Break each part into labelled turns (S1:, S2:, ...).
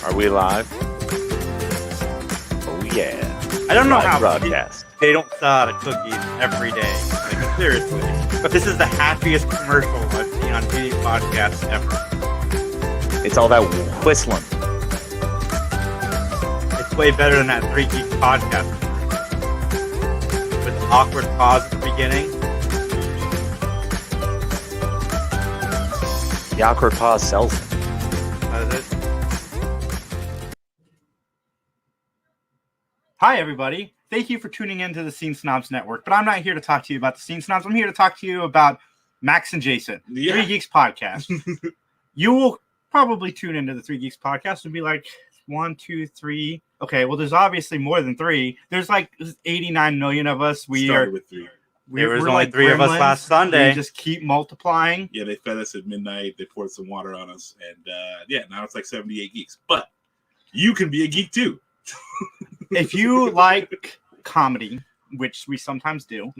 S1: Are we live? Oh yeah.
S2: I don't know how
S1: broadcast.
S2: They don't sell out of cookies every day. Like, seriously. This is the happiest commercial I've seen on any podcast ever.
S1: It's all that whistling.
S2: It's way better than that Geeks Podcast. With awkward pause at the beginning.
S1: The awkward pause sells it.
S2: That is it. Hi, everybody. Thank you for tuning in to the Scene Snobs Network. But I'm not here to talk to you about the Scene Snobs. I'm here to talk to you about Max and Jason, Three Geeks Podcast. You will probably tune into the Three Geeks Podcast and be like, 1, 2, 3. Okay, well, there's obviously more than 3. There's like 89 million of us. We
S3: started
S2: are
S3: with 3.
S2: There was only
S1: like
S2: 3 of us last Sunday.
S1: We
S2: just keep multiplying.
S3: Yeah, they fed us at midnight. They poured some water on us. And now it's like 78 geeks. But you can be a geek too.
S2: If you like comedy, which we sometimes do,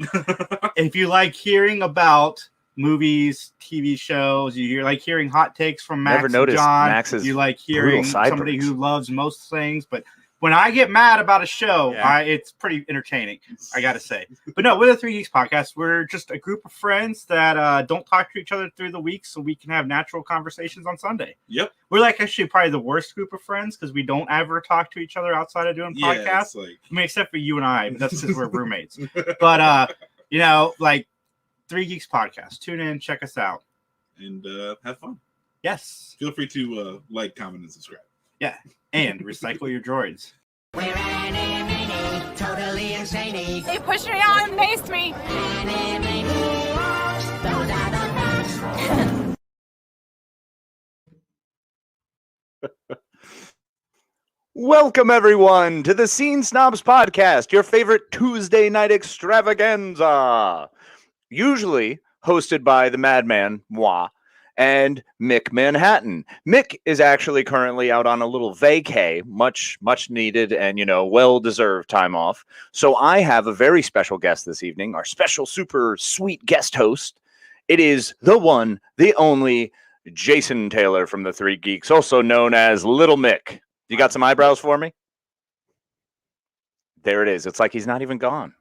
S2: if you like hearing about movies, TV shows, you like hearing hot takes from Max
S1: Never
S2: and
S1: noticed
S2: John,
S1: Max's
S2: you like hearing
S1: brutal
S2: somebody
S1: sideburns.
S2: who loves most things, but when I get mad about a show, it's pretty entertaining, I gotta say. But no, we're the Three Geeks Podcast. We're just a group of friends that don't talk to each other through the week so we can have natural conversations on Sunday.
S3: Yep.
S2: We're like actually probably the worst group of friends because we don't ever talk to each other outside of doing podcasts.
S3: Like...
S2: I mean, except for you and I, but that's because we're roommates. But, like Three Geeks Podcast. Tune in, check us out.
S3: And have fun.
S2: Yes.
S3: Feel free to like, comment, and subscribe.
S2: Yeah. And recycle your droids.
S4: We're animated, totally insane.
S5: They pushed me out and maced me.
S4: Those are the best.
S1: Welcome, everyone, to the Scene Snobs Podcast, your favorite Tuesday night extravaganza. Usually hosted by the madman, moi, and Mick Manhattan. Mick is actually currently out on a little vacay, much needed and, well-deserved time off. So I have a very special guest this evening, our special super sweet guest host. It is the one, the only, Jason Taylor from the Three Geeks, also known as Little Mick. You got some eyebrows for me? There it is. It's like he's not even gone.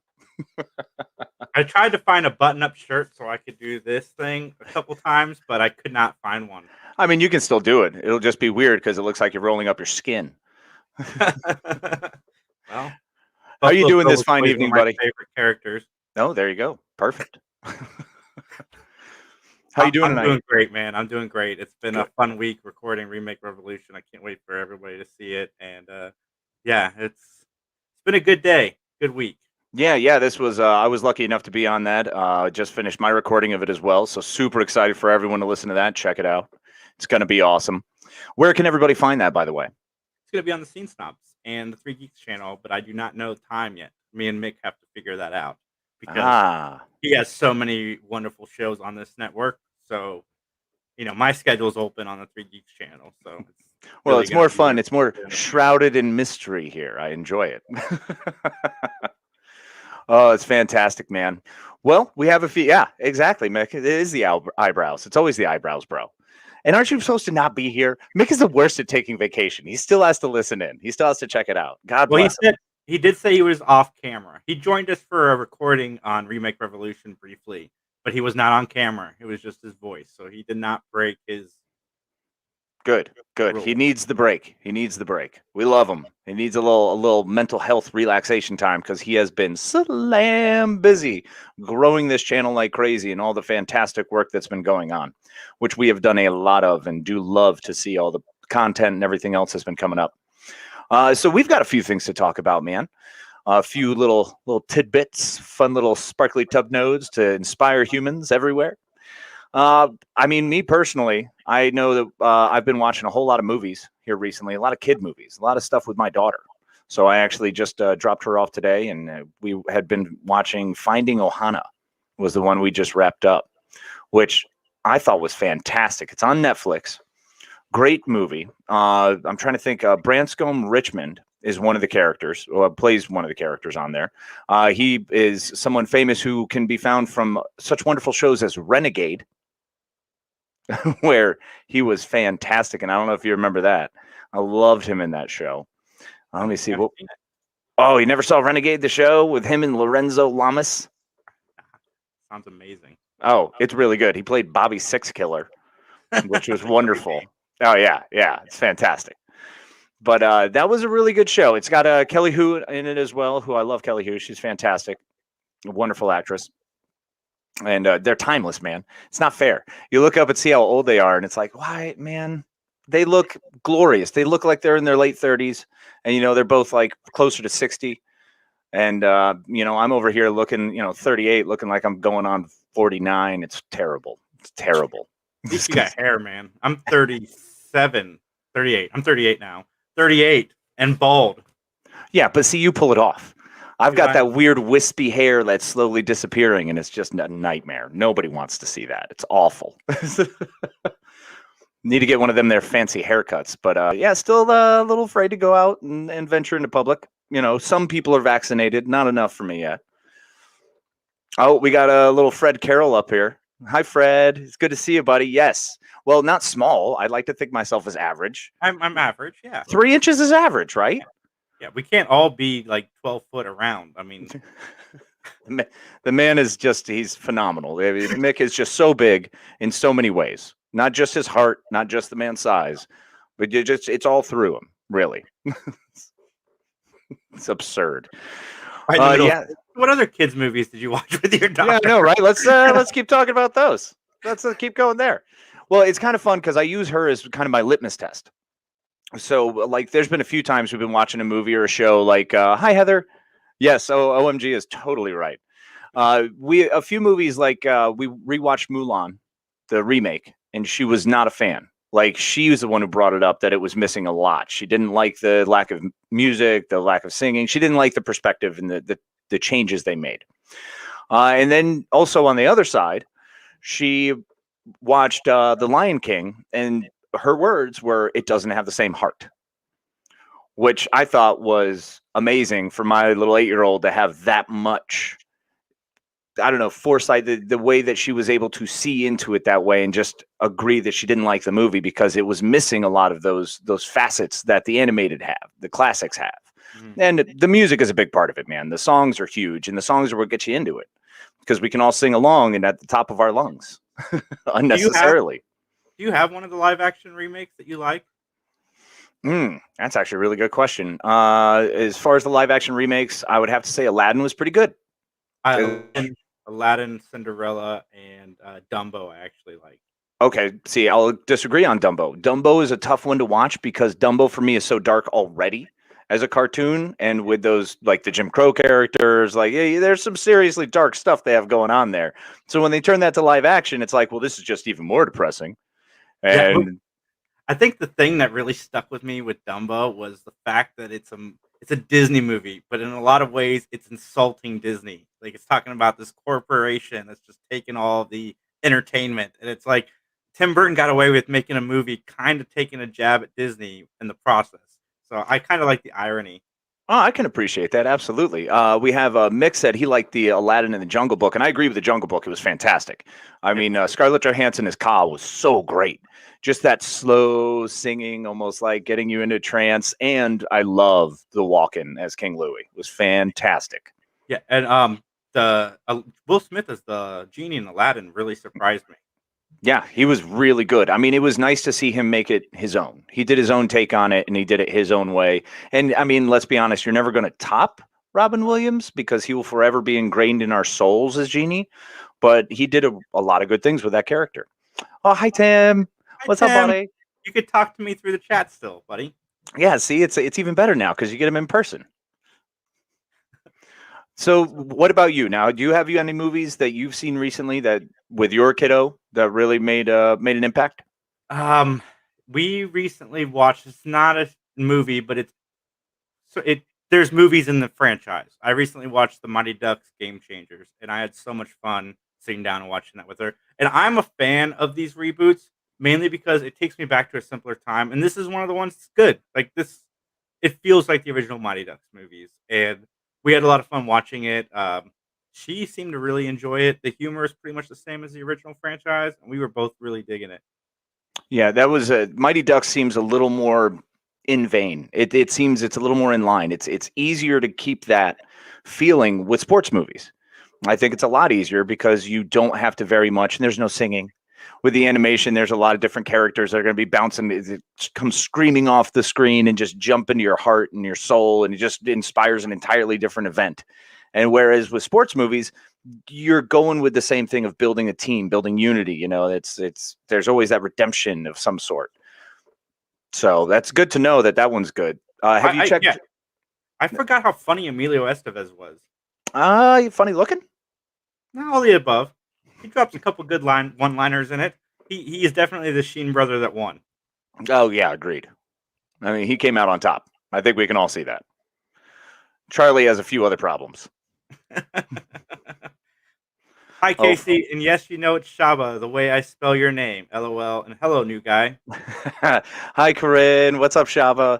S2: I tried to find a button-up shirt so I could do this thing a couple times, but I could not find one.
S1: I mean, you can still do it. It'll just be weird because it looks like you're rolling up your skin.
S2: Well,
S1: how are you doing this fine evening, buddy?
S2: Favorite characters.
S1: Oh, there you go. Perfect. How you doing tonight?
S2: I'm doing great, man. I'm doing great. It's been a fun week recording Remake Revolution. I can't wait for everybody to see it. And it's been a good day, good week.
S1: Yeah. This was I was lucky enough to be on that. Just finished my recording of it as well. So super excited for everyone to listen to that. Check it out. It's going to be awesome. Where can everybody find that, by the way?
S2: It's going to be on the Scene Snobs and the Three Geeks channel, but I do not know the time yet. Me and Mick have to figure that out because he has so many wonderful shows on this network. So, my schedule is open on the Three Geeks channel. So,
S1: it's more fun. It's more shrouded in mystery here. I enjoy it. Oh, it's fantastic, man. Well, we have a few. Yeah, exactly, Mick. It is the eyebrows. It's always the eyebrows, bro. And aren't you supposed to not be here? Mick is the worst at taking vacation. He still has to listen in. He still has to check it out. God bless him.
S2: He did say he was off camera. He joined us for a recording on Remake Revolution briefly, but he was not on camera. It was just his voice. So he did not break his...
S1: Good.
S2: rule.
S1: He needs the break. We love him. He needs a little mental health relaxation time because he has been slam busy growing this channel like crazy and all the fantastic work that's been going on, which we have done a lot of and do love to see all the content and everything else that's been coming up. So we've got a few things to talk about, man. A few little tidbits, fun little sparkly tub nodes to inspire humans everywhere. Me personally, I know that I've been watching a whole lot of movies here recently, a lot of kid movies, a lot of stuff with my daughter. So I actually just dropped her off today, and we had been watching Finding Ohana was the one we just wrapped up, which I thought was fantastic. It's on Netflix. Great movie. I'm trying to think. Branscombe Richmond is one of the characters, or plays one of the characters on there. He is someone famous who can be found from such wonderful shows as Renegade. where he was fantastic. And I don't know if you remember that. I loved him in that show. Let me see. What? Oh, you never saw Renegade, the show with him and Lorenzo Lamas?
S2: Sounds amazing.
S1: Oh, it's really good. He played Bobby Six Killer, which was wonderful. Oh, yeah. It's fantastic. But that was a really good show. It's got Kelly Hu in it as well, who I love Kelly Hu. She's fantastic. A wonderful actress. And they're timeless, man. It's not fair. You look up and see how old they are, and it's like, why, man? They look glorious. They look like they're in their late 30s, and they're both like closer to 60. And I'm over here looking, 38, looking like I'm going on 49. It's terrible. It's terrible.
S2: At least you got hair, man. I'm 37, 38. I'm 38 now. 38 and bald.
S1: Yeah, but see, you pull it off. I've got that weird wispy hair that's slowly disappearing, and it's just a nightmare. Nobody wants to see that. It's awful. Need to get one of them their fancy haircuts. But yeah, still a little afraid to go out and venture into public. Some people are vaccinated. Not enough for me yet. Oh, we got a little Fred Carroll up here. Hi, Fred. It's good to see you, buddy. Yes. Well, not small. I'd like to think myself as average.
S2: I'm average, yeah.
S1: 3 inches is average, right?
S2: Yeah, we can't all be like 12 foot around. I mean,
S1: the man is he's phenomenal. I mean, Mick is just so big in so many ways. Not just his heart, not just the man's size, but it's all through him, really. It's absurd.
S2: Yeah. What other kids' movies did you watch with your daughter?
S1: Yeah, I know, right? Let's keep talking about those. Let's keep going there. Well, it's kind of fun because I use her as kind of my litmus test. So, like, there's been a few times we've been watching a movie or a show like, hi, Heather. Yes, OMG is totally right. A few movies like we rewatched Mulan, the remake, and she was not a fan. Like, she was the one who brought it up that it was missing a lot. She didn't like the lack of music, the lack of singing. She didn't like the perspective and the changes they made. And then also on the other side, she watched The Lion King, and her words were, it doesn't have the same heart, which I thought was amazing for my little 8-year-old to have that much, I don't know, foresight, the way that she was able to see into it that way and just agree that she didn't like the movie because it was missing a lot of those facets that the animated have, the classics have. Mm-hmm. And the music is a big part of it, man. The songs are huge, and the songs are what get you into it because we can all sing along and at the top of our lungs unnecessarily.
S2: Do you have one of the live action remakes that you like?
S1: That's actually a really good question. As far as the live action remakes, I would have to say Aladdin was pretty good.
S2: Aladdin, Cinderella, and Dumbo I actually like.
S1: Okay, see, I'll disagree on Dumbo. Dumbo is a tough one to watch because Dumbo for me is so dark already as a cartoon, and with those, like the Jim Crow characters, like, yeah, there's some seriously dark stuff they have going on there. So when they turn that to live action, it's like, well, this is just even more depressing. And
S2: I think the thing that really stuck with me with Dumbo was the fact that it's a Disney movie, but in a lot of ways it's insulting Disney. Like, it's talking about this corporation that's just taking all the entertainment, and it's like Tim Burton got away with making a movie kind of taking a jab at Disney in the process. So I kind of like the irony.
S1: Oh, I can appreciate that. Absolutely. We have Mick said he liked the Aladdin and the Jungle Book, and I agree with the Jungle Book. It was fantastic. I mean, Scarlett Johansson as Ka was so great. Just that slow singing, almost like getting you into trance. And I love the walk-in as King Louis. It was fantastic.
S2: Yeah, and Will Smith as the genie in Aladdin really surprised me.
S1: Yeah, he was really good. I mean, it was nice to see him make it his own. He did his own take on it, and he did it his own way. And, I mean, let's be honest, you're never going to top Robin Williams because he will forever be ingrained in our souls as Genie. But he did a lot of good things with that character. Oh, hi, Tim. What's up, buddy?
S2: You could talk to me through the chat still, buddy.
S1: Yeah, see, it's even better now because you get him in person. So what about you now? Do you have any movies that you've seen recently that with your kiddo that really made an impact?
S2: We recently watched, it's not a movie, but there's movies in the franchise. I recently watched the Mighty Ducks Game Changers, and I had so much fun sitting down and watching that with her. And I'm a fan of these reboots mainly because it takes me back to a simpler time, and this is one of the ones that's good. Like this, it feels like the original Mighty Ducks movies, and we had a lot of fun watching it. She seemed to really enjoy it. The humor is pretty much the same as the original franchise, and we were both really digging it.
S1: Yeah, that was Mighty Ducks seems a little more in vein. It seems it's a little more in line. It's easier to keep that feeling with sports movies. I think it's a lot easier because you don't have to vary much, and there's no singing. With the animation, there's a lot of different characters that are going to be bouncing. It comes screaming off the screen and just jump into your heart and your soul, and it just inspires an entirely different event. And whereas with sports movies, you're going with the same thing of building a team, building unity. You know, there's always that redemption of some sort. So that's good to know that one's good. Have you checked?
S2: Yeah. I forgot how funny Emilio Estevez was.
S1: Funny looking.
S2: Not all the above. He drops a couple good one-liners in it. He is definitely the Sheen brother that won.
S1: Oh yeah, agreed. I mean, he came out on top. I think we can all see that. Charlie has a few other problems.
S2: Hi, Casey, and yes, you know it's Shaba, the way I spell your name. LOL, and hello, new guy.
S1: Hi, Corinne. What's up, Shaba?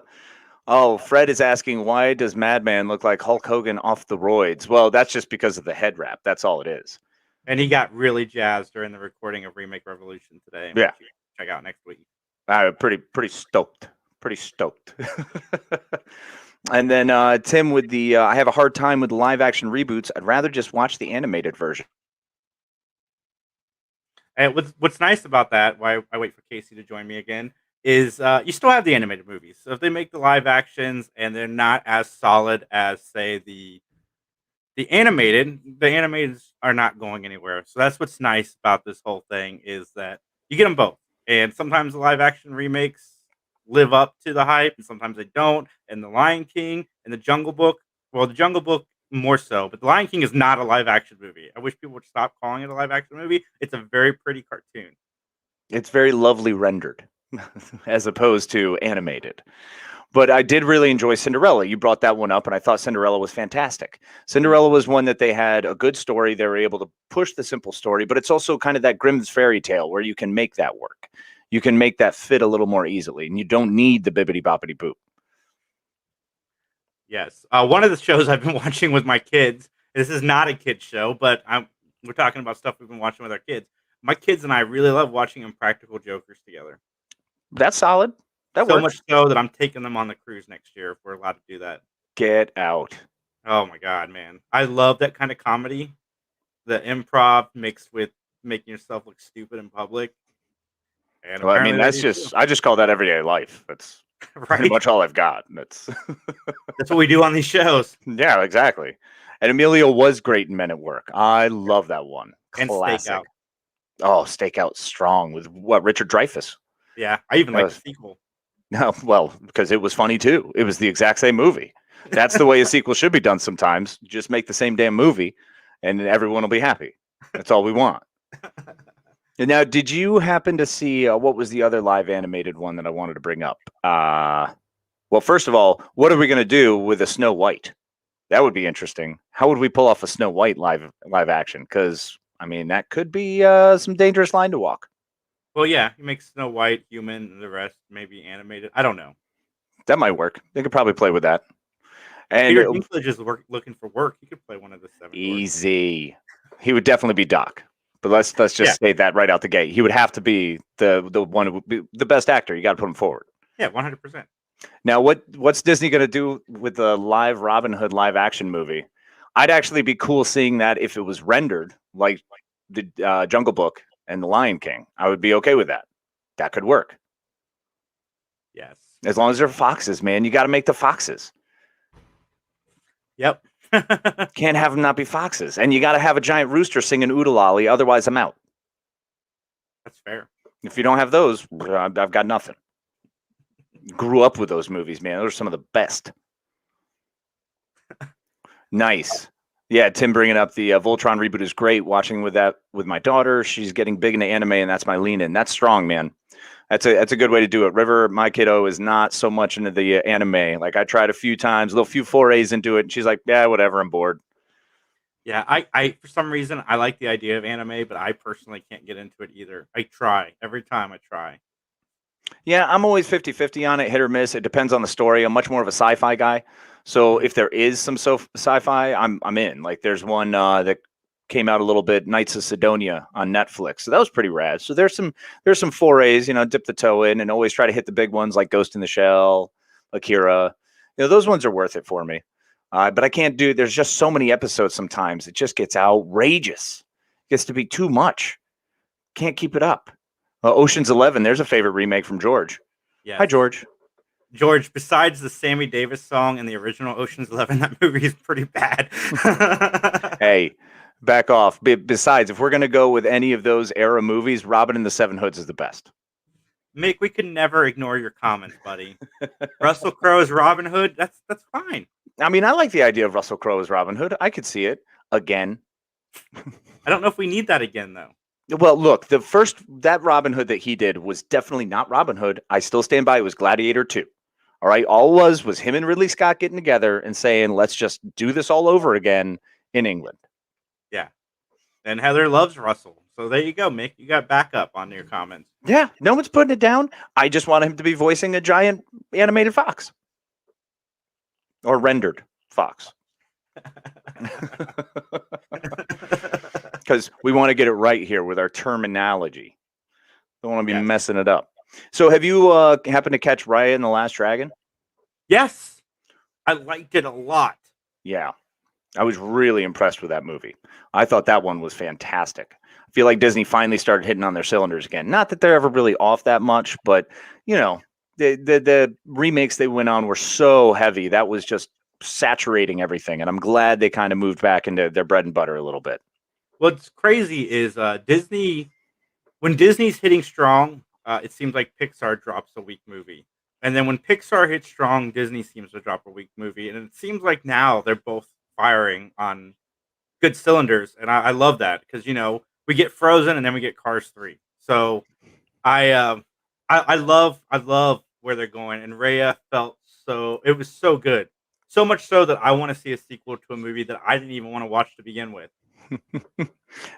S1: Oh, Fred is asking, why does Madman look like Hulk Hogan off the roids? Well, that's just because of the head wrap. That's all it is.
S2: And he got really jazzed during the recording of Remake Revolution today.
S1: Yeah.
S2: Check out next week.
S1: Pretty stoked. Pretty stoked. And then Tim with the, I have a hard time with live action reboots. I'd rather just watch the animated version.
S2: And what's nice about that, why I wait for Casey to join me again, is you still have the animated movies. So if they make the live actions and they're not as solid as, say, the animated are not going anywhere. So that's what's nice about this whole thing is that you get them both. And sometimes the live action remakes live up to the hype, and sometimes they don't. And The Lion King and The Jungle Book, well, The Jungle Book more so, but The Lion King is not a live action movie. I wish people would stop calling it a live action movie. It's a very pretty cartoon. It's
S1: very lovely rendered as opposed to animated. But I did really enjoy Cinderella. You brought that one up, and I thought Cinderella was fantastic. Cinderella was one that they had a good story. They were able to push the simple story, but it's also kind of that Grimm's fairy tale where you can make that work. You can make that fit a little more easily, and you don't need the bibbity boppity boop.
S2: Yes. One of the shows I've been watching with my kids, this is not a kid's show, but we're talking about stuff we've been watching with our kids. My kids and I really love watching Impractical Jokers together.
S1: That's solid. That
S2: so
S1: works.
S2: Much so that I'm taking them on the cruise next year if we're allowed to do that.
S1: Get out.
S2: Oh my God, man. I love that kind of comedy. The improv mixed with making yourself look stupid in public. And
S1: well, I mean, I just call that everyday life. That's
S2: right?
S1: Pretty much all I've got. That's
S2: what we do on these shows.
S1: Yeah, exactly. And Emilio was great in Men at Work. I love that one. Classic.
S2: And Stakeout.
S1: Oh, Stakeout strong with what, Richard Dreyfuss.
S2: Yeah, I even like the sequel.
S1: No, well, because it was funny too. It was the exact same movie. That's the way a sequel should be done sometimes. Just make the same damn movie and everyone will be happy. That's all we want. And now, did you happen to see what was the other live animated one that I wanted to bring up? Well, first of all, what are we going to do with a Snow White? That would be interesting. How would we pull off a Snow White live action? Because, I mean, that could be some dangerous line to walk.
S2: Well, yeah, you make Snow White human and the rest maybe animated. I don't know.
S1: That might work. They could probably play with that. And
S2: Peter Dinklage is looking for work. He could play one of the 7.
S1: Easy. He would definitely be Doc. But let's just state that right out the gate. He would have to be the one who would be the best actor. You got to put him forward.
S2: Yeah, 100%.
S1: Now, what's Disney going to do with the live Robin Hood live action movie? I'd actually be cool seeing that if it was rendered like the Jungle Book and The Lion King. I would be okay with that. That could work.
S2: Yes.
S1: As long as they're foxes, man. You got to make the foxes.
S2: Yep.
S1: Can't have them not be foxes. And you got to have a giant rooster singing oodalali. Otherwise, I'm out.
S2: That's fair.
S1: If you don't have those, I've got nothing. Grew up with those movies, man. Those are some of the best. Nice. Yeah, Tim bringing up the Voltron reboot is great. Watching with my daughter. She's getting big into anime, and that's my lean in. That's strong, man. That's a good way to do it. River, my kiddo, is not so much into the anime. Like, I tried a few times, a few forays into it, and she's like, yeah, whatever, I'm bored.
S2: Yeah, I for some reason, I like the idea of anime, but I personally can't get into it either. I try. Every time I try.
S1: Yeah, I'm always 50-50 on it, hit or miss. It depends on the story. I'm much more of a sci-fi guy. So if there is some sci-fi, I'm in. Like, there's one that came out a little bit, Knights of Sidonia on Netflix. So that was pretty rad. So there's some forays, dip the toe in and always try to hit the big ones like Ghost in the Shell, Akira. Those ones are worth it for me. But I can't there's just so many episodes sometimes. It just gets outrageous. It gets to be too much. Can't keep it up. Ocean's 11, there's a favorite remake from George.
S2: Yeah.
S1: Hi, George.
S2: George, besides the Sammy Davis song in the original Ocean's 11, that movie is pretty bad.
S1: Hey, back off. Besides, if we're going to go with any of those era movies, Robin and the Seven Hoods is the best.
S2: Mick, we can never ignore your comments, buddy. Russell Crowe's Robin Hood, that's fine.
S1: I mean, I like the idea of Russell Crowe as Robin Hood. I could see it again.
S2: I don't know if we need that again, though.
S1: Well, look, that Robin Hood that he did was definitely not Robin Hood. I still stand by it was Gladiator 2. All right. All it was him and Ridley Scott getting together and saying, let's just do this all over again in England.
S2: Yeah. And Heather loves Russell. So there you go, Mick. You got backup on your comments.
S1: Yeah. No one's putting it down. I just want him to be voicing a giant animated fox. Or rendered fox. Because we want to get it right here with our terminology. Don't want to be messing it up. So have you happened to catch Raya and the Last Dragon?
S2: Yes. I liked it a lot.
S1: Yeah. I was really impressed with that movie. I thought that one was fantastic. I feel like Disney finally started hitting on their cylinders again. Not that they're ever really off that much, but, the remakes they went on were so heavy. That was just saturating everything. And I'm glad they kind of moved back into their bread and butter a little bit.
S2: What's crazy is Disney, when Disney's hitting strong, it seems like Pixar drops a weak movie. And then when Pixar hits strong, Disney seems to drop a weak movie. And it seems like now they're both firing on good cylinders. And I love that because, we get Frozen and then we get Cars 3. So I love where they're going. And Raya it was so good. So much so that I want to see a sequel to a movie that I didn't even want to watch to begin with.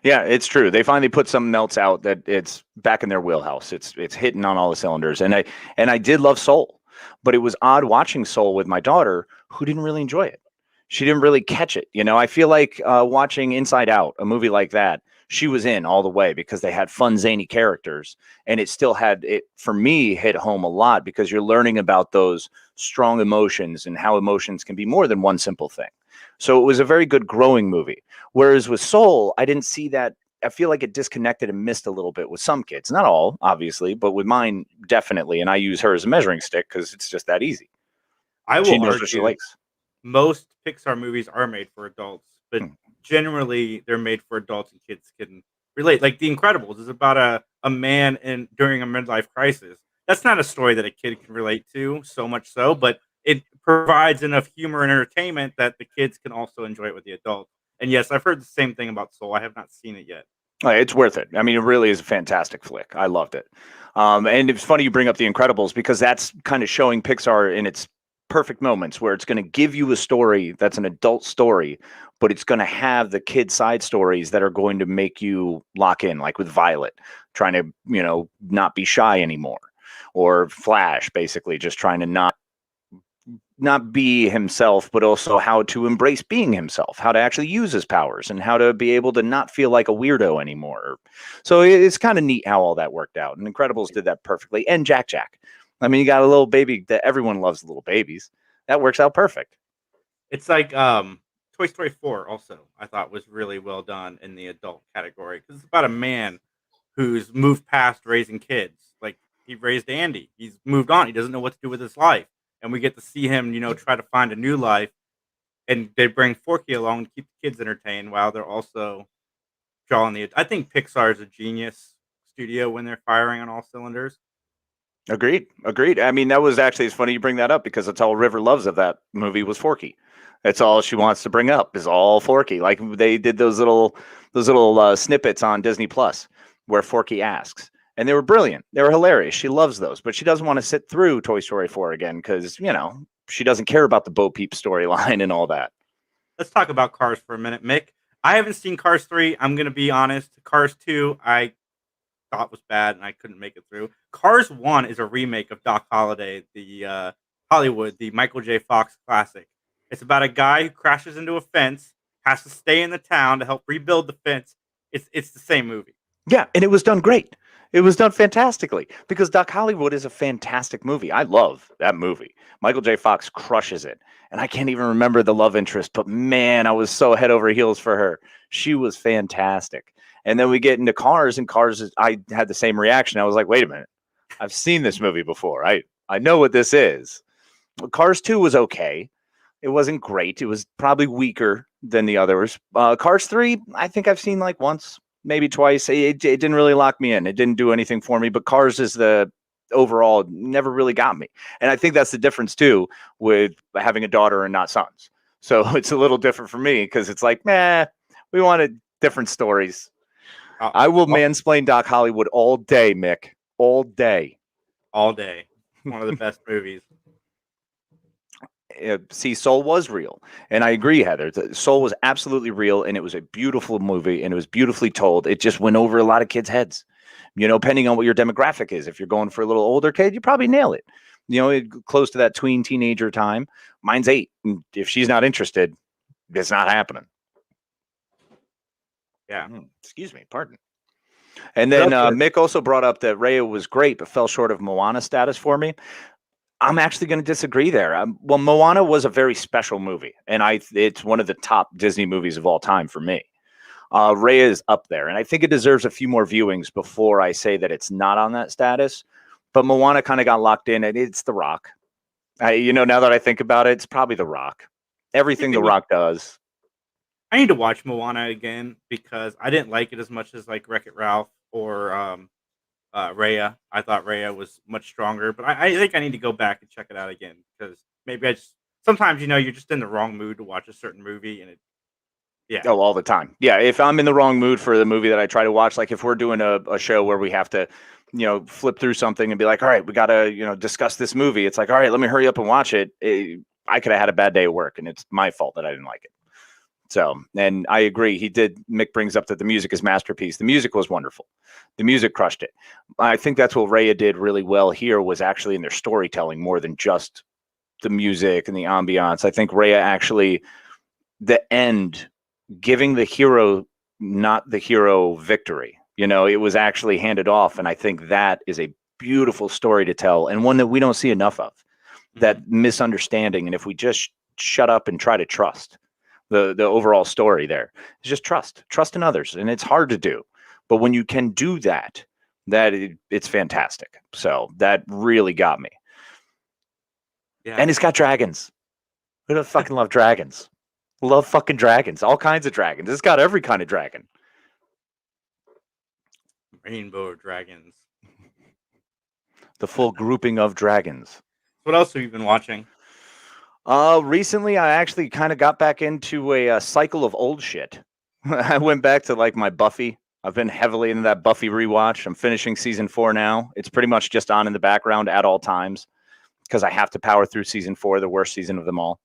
S1: Yeah, it's true. They finally put something else out that it's back in their wheelhouse. It's hitting on all the cylinders. And I did love Soul, but it was odd watching Soul with my daughter who didn't really enjoy it. She didn't really catch it. I feel like watching Inside Out, a movie like that, she was in all the way because they had fun, zany characters. And it still had it, for me, hit home a lot because you're learning about those strong emotions and how emotions can be more than one simple thing. So it was a very good growing movie. Whereas with Soul, I didn't see that. I feel like it disconnected and missed a little bit with some kids. Not all, obviously, but with mine, definitely. And I use her as a measuring stick because it's just that easy.
S2: She
S1: knows what she likes.
S2: Most Pixar movies are made for adults, but generally they're made for adults and kids can relate. Like The Incredibles is about a man during a midlife crisis. That's not a story that a kid can relate to, so much so, but it provides enough humor and entertainment that the kids can also enjoy it with the adults. And yes, I've heard the same thing about Soul. I have not seen it yet.
S1: It's worth it. I mean, it really is a fantastic flick. I loved it. And it's funny you bring up The Incredibles because that's kind of showing Pixar in its perfect moments where it's going to give you a story that's an adult story, but it's going to have the kid side stories that are going to make you lock in, like with Violet trying to, not be shy anymore, or Flash basically just trying to not be himself, but also how to embrace being himself, how to actually use his powers and how to be able to not feel like a weirdo anymore. So it's kind of neat how all that worked out. And Incredibles did that perfectly. And Jack. I mean, you got a little baby that everyone loves little babies. That works out perfect.
S2: It's like Toy Story 4 also, I thought was really well done in the adult category. Because it's about a man who's moved past raising kids. Like he raised Andy. He's moved on. He doesn't know what to do with his life. And we get to see him, try to find a new life. And they bring Forky along to keep the kids entertained while they're also drawing I think Pixar is a genius studio when they're firing on all cylinders.
S1: Agreed. I mean, that was actually, it's funny you bring that up because that's all River loves of that movie was Forky. That's all she wants to bring up is all Forky. Like they did those little snippets on Disney Plus where Forky asks. And they were brilliant. They were hilarious. She loves those, but she doesn't want to sit through Toy Story 4 again because, she doesn't care about the Bo Peep storyline and all that.
S2: Let's talk about Cars for a minute, Mick. I haven't seen Cars 3. I'm going to be honest. Cars 2, I thought was bad and I couldn't make it through. Cars 1 is a remake of Doc Holliday, the Hollywood, the Michael J. Fox classic. It's about a guy who crashes into a fence, has to stay in the town to help rebuild the fence. It's the same movie.
S1: Yeah, and it was done great. It was done fantastically because Doc Hollywood is a fantastic movie. I love that movie. Michael J. Fox crushes it. And I can't even remember the love interest, but man, I was so head over heels for her. She was fantastic. And then we get into Cars, and Cars, I had the same reaction. I was like, wait a minute. I've seen this movie before. I know what this is. Cars 2 was okay. It wasn't great. It was probably weaker than the others. Cars 3, I think I've seen like once, maybe twice. It didn't really lock me in. It didn't do anything for me. But Cars is the overall never really got me. And I think that's the difference too with having a daughter and not sons. So it's a little different for me because it's like, we wanted different stories. I will mansplain Doc Hollywood all day, Mick. All day.
S2: All day. One of the best movies.
S1: See, Soul was real. And I agree, Heather. Soul was absolutely real, and it was a beautiful movie, and it was beautifully told. It just went over a lot of kids' heads. Depending on what your demographic is. If you're going for a little older kid, you probably nail it. Close to that tween teenager time. Mine's 8. And if she's not interested, it's not happening.
S2: Yeah.
S1: Excuse me. Pardon. And then Mick also brought up that Raya was great, but fell short of Moana status for me. I'm actually going to disagree there. Well, Moana was a very special movie, and it's one of the top Disney movies of all time for me. Raya is up there, and I think it deserves a few more viewings before I say that it's not on that status. But Moana kind of got locked in, and it's The Rock. Now that I think about it, it's probably The Rock. Everything The Rock does.
S2: I need to watch Moana again because I didn't like it as much as like Wreck-It Ralph or Raya. I thought Raya was much stronger, but I think I need to go back and check it out again because maybe sometimes you're just in the wrong mood to watch a certain movie, and
S1: Oh, all the time. Yeah, if I'm in the wrong mood for the movie that I try to watch, like if we're doing a show where we have to, flip through something and be like, all right, we got to, discuss this movie. It's like, all right, let me hurry up and watch it. I could have had a bad day at work, and it's my fault that I didn't like it. So, and I agree. Mick brings up that the music is masterpiece. The music was wonderful. The music crushed it. I think that's what Raya did really well here was actually in their storytelling more than just the music and the ambiance. I think Raya actually, the end, giving the hero, not the hero victory. It was actually handed off. And I think that is a beautiful story to tell and one that we don't see enough of. That misunderstanding. And if we just shut up and try to trust the overall story there, it's just trust in others. And it's hard to do. But when you can do that, it's fantastic. So that really got me. Yeah. And it's got dragons. We don't fucking love dragons. Love fucking dragons. All kinds of dragons. It's got every kind of dragon.
S2: Rainbow dragons.
S1: The full grouping of dragons.
S2: What else have you been watching?
S1: Recently, I actually kind of got back into a cycle of old shit. I went back to like my Buffy. I've been heavily into that Buffy rewatch. I'm finishing season 4 now. It's pretty much just on in the background at all times because I have to power through season 4, the worst season of them all.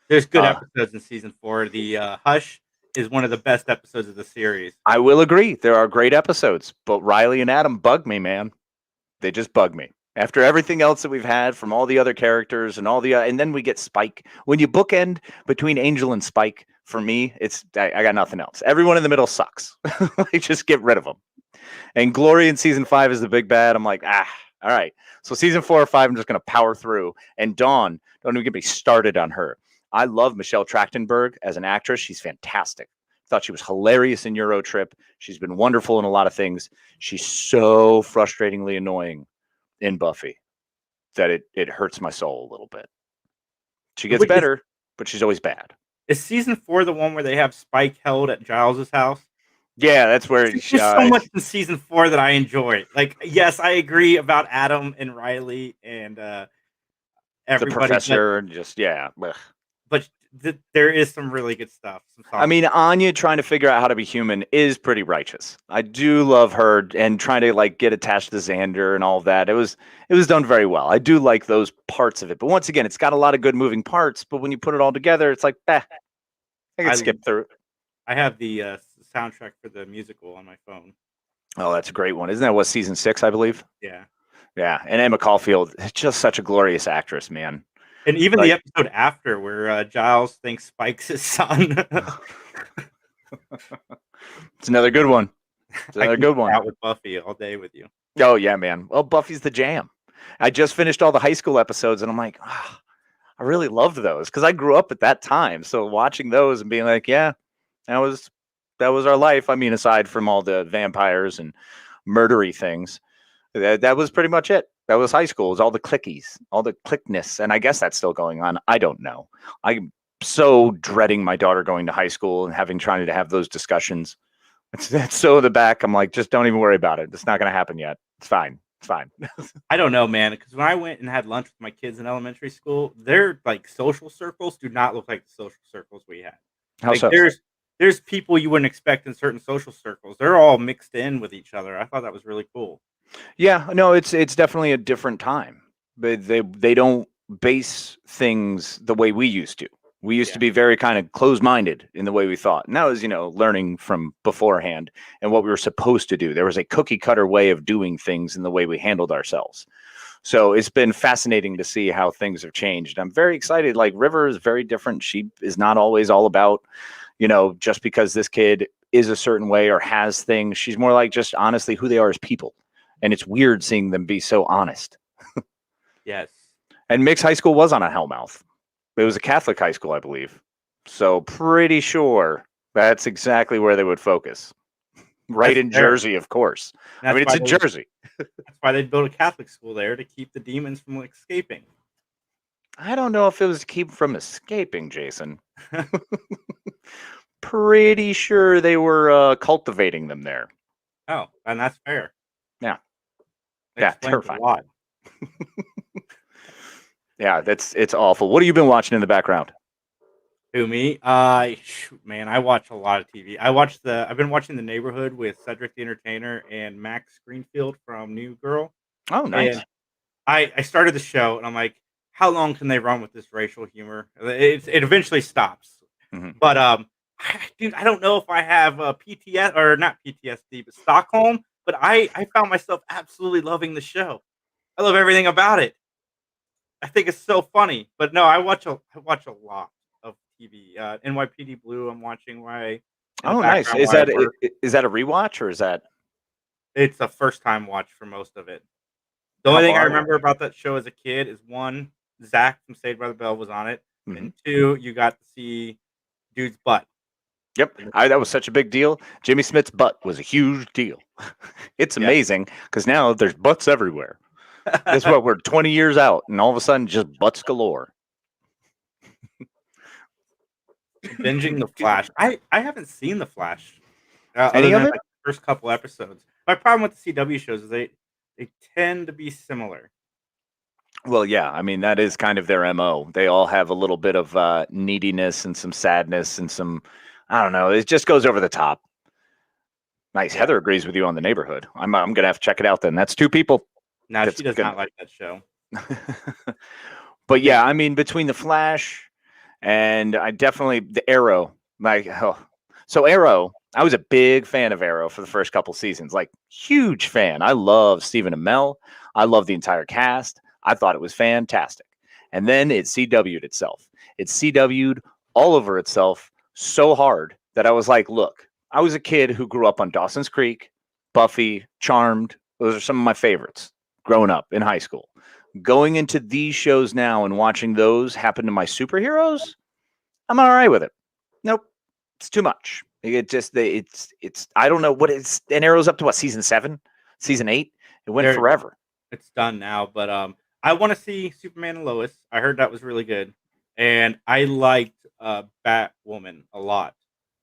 S2: There's good episodes in season 4. The Hush is one of the best episodes of the series.
S1: I will agree. There are great episodes, but Riley and Adam bug me, man. They just bug me. After everything else that we've had from all the other characters and and then we get Spike. When you bookend between Angel and Spike, for me, I got nothing else. Everyone in the middle sucks. Like, just get rid of them. And Glory in season 5 is the big bad. I'm like, all right. So season 4 or 5, I'm just going to power through. And Dawn, don't even get me started on her. I love Michelle Trachtenberg as an actress. She's fantastic. Thought she was hilarious in Euro Trip. She's been wonderful in a lot of things. She's so frustratingly annoying in Buffy that it hurts my soul a little bit. She gets better, but she's always bad.
S2: Is season 4 the one where they have Spike held at Giles's house?
S1: Yeah, that's where
S2: there's so much in season 4 that I enjoy. Like, yes, I agree about Adam and Riley and everybody.
S1: The professor and just
S2: But there is some really good stuff.
S1: I mean, Anya trying to figure out how to be human is pretty righteous. I do love her and trying to like get attached to Xander and all of that. It was done very well. I do like those parts of it. But once again, it's got a lot of good moving parts. But when you put it all together, it's like, I can skip through it.
S2: I have the soundtrack for the musical on my phone.
S1: Oh, that's a great one. Isn't that season 6, I believe?
S2: Yeah.
S1: Yeah. And Emma Caulfield is just such a glorious actress, man.
S2: And even
S1: Like-
S2: the episode after where Giles thinks Spike's his son.
S1: It's another good one. It's
S2: I
S1: another
S2: can
S1: good
S2: hang
S1: one.
S2: out with Buffy all day with you.
S1: Oh yeah, man. Well, Buffy's the jam. I just finished all the high school episodes, and I'm like, I really loved those because I grew up at that time. So watching those and being like, yeah, that was our life. I mean, aside from all the vampires and murdery things, that was pretty much it. That was high school. It was all the clickies, all the clickness, and I guess that's still going on. I don't know. I'm so dreading my daughter going to high school and trying to have those discussions. It's so in the back. I'm like, just don't even worry about it. It's not going to happen yet. It's fine. It's fine.
S2: I don't know, man, because when I went and had lunch with my kids in elementary school, their like social circles do not look like the social circles we had.
S1: How
S2: Like
S1: so?
S2: there's people you wouldn't expect in certain social circles. They're all mixed in with each other. I thought that was really cool.
S1: Yeah, no, it's definitely a different time. But they don't base things the way we used to. We used to be very kind of closed-minded in the way we thought. And that was, learning from beforehand and what we were supposed to do. There was a cookie-cutter way of doing things in the way we handled ourselves. So it's been fascinating to see how things have changed. I'm very excited. Like River is very different. She is not always all about, just because this kid is a certain way or has things. She's more like just honestly who they are as people. And it's weird seeing them be so honest.
S2: Yes.
S1: And Mick's high school was on a Hellmouth. It was a Catholic high school, I believe. So pretty sure that's exactly where they would focus. Right
S2: That's
S1: in
S2: fair.
S1: Jersey, of course. I
S2: That's
S1: mean, it's
S2: why
S1: in
S2: they-
S1: Jersey.
S2: That's why they built a Catholic school there to keep the demons from escaping.
S1: I don't know if it was to keep from escaping, Jason. Pretty sure they were cultivating them there.
S2: Oh, and that's fair.
S1: Yeah.
S2: That
S1: Yeah,
S2: explains
S1: terrifying.
S2: a lot.
S1: Yeah, it's awful. What have you been watching in the background?
S2: Who, me? Man, I watch a lot of TV. I've been watching The Neighborhood with Cedric the Entertainer and Max Greenfield from New Girl.
S1: Oh, nice.
S2: And I started the show and I'm like, how long can they run with this racial humor? It eventually stops.
S1: Mhm.
S2: But dude, I don't know if I have PTS or not PTSD, but Stockholm. But I found myself absolutely loving the show. I love everything about it. I think it's so funny. But no, I watch a lot of TV. NYPD Blue, I'm watching.
S1: Oh, nice. Is that a rewatch or is that?
S2: It's a first time watch for most of it. The only
S1: How
S2: thing I
S1: far?
S2: remember about that show as a kid is one, Zach from Saved by the Bell was on it,
S1: Mhm.
S2: and two, you got to see dude's butt.
S1: Yep, that was such a big deal. Jimmy Smith's butt was a huge deal. It's
S2: Yeah.
S1: amazing because now there's butts everywhere. That's what we're 20 years out, and all of a sudden, just butts galore.
S2: Binging the Flash. I haven't seen the Flash.
S1: Any
S2: other
S1: of
S2: than,
S1: it?
S2: like, the first couple episodes. My problem with the CW shows is they tend to be similar.
S1: Well, yeah, I mean that is kind of their MO. They all have a little bit of neediness and some sadness and some, I don't know. It just goes over the top. Nice.
S2: Yeah.
S1: Heather agrees with you on The Neighborhood. I'm gonna have to check it out then. That's two people.
S2: Now
S1: That's
S2: she does
S1: good.
S2: not like that show.
S1: But yeah, I mean between the Flash and I definitely the Arrow. So Arrow, I was a big fan of Arrow for the first couple seasons. Like huge fan. I love Stephen Amell. I love the entire cast. I thought it was fantastic. And then it CW'd itself. It CW'd all over itself so hard that I was like, look, I was a kid who grew up on Dawson's Creek, Buffy, Charmed. Those are some of my favorites growing up in high school. Going into these shows now and watching those happen to my superheroes, I'm all right with it. Nope. It's too much. It just, it's, I don't know what it's, and Arrow's up to what, season 7, season 8? It went
S2: There-
S1: forever.
S2: It's done now, but I want to see Superman and Lois. I heard that was really good, and I liked Batwoman a lot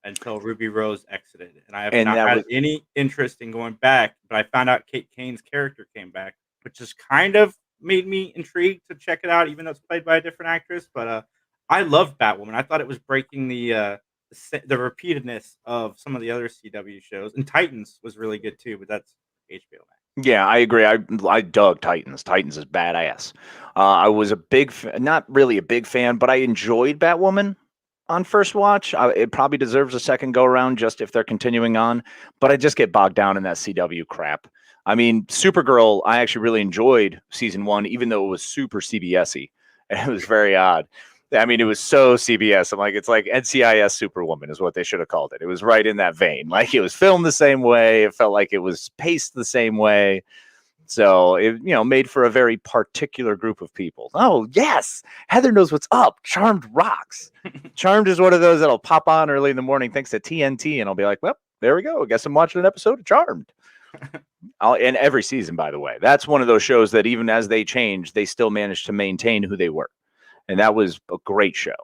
S2: until Ruby Rose exited, and I have
S1: And
S2: not
S1: that
S2: had
S1: was-
S2: any interest in going back. But I found out Kate Kane's character came back, which just kind of made me intrigued to check it out, even though it's played by a different actress. But I loved Batwoman. I thought it was breaking the repeatedness of some of the other CW shows, and Titans was really good too. But that's HBO Max.
S1: Yeah, I agree. I dug Titans. Titans is badass. I was a big, not really a big fan, but I enjoyed Batwoman on first watch. It probably deserves a second go around just if they're continuing on. But I just get bogged down in that CW crap. I mean, Supergirl, I actually really enjoyed season 1, even though it was super CBS-y. And it was very odd. I mean, it was so CBS. I'm like, it's like NCIS Superwoman is what they should have called it. It was right in that vein. Like, it was filmed the same way. It felt like it was paced the same way. So it, made for a very particular group of people. Oh, yes. Heather knows what's up. Charmed rocks. Charmed is one of those that'll pop on early in the morning thanks to TNT. And I'll be like, well, there we go. I guess I'm watching an episode of Charmed. And every season, by the way. That's one of those shows that even as they change, they still manage to maintain who they were. And that was a great show.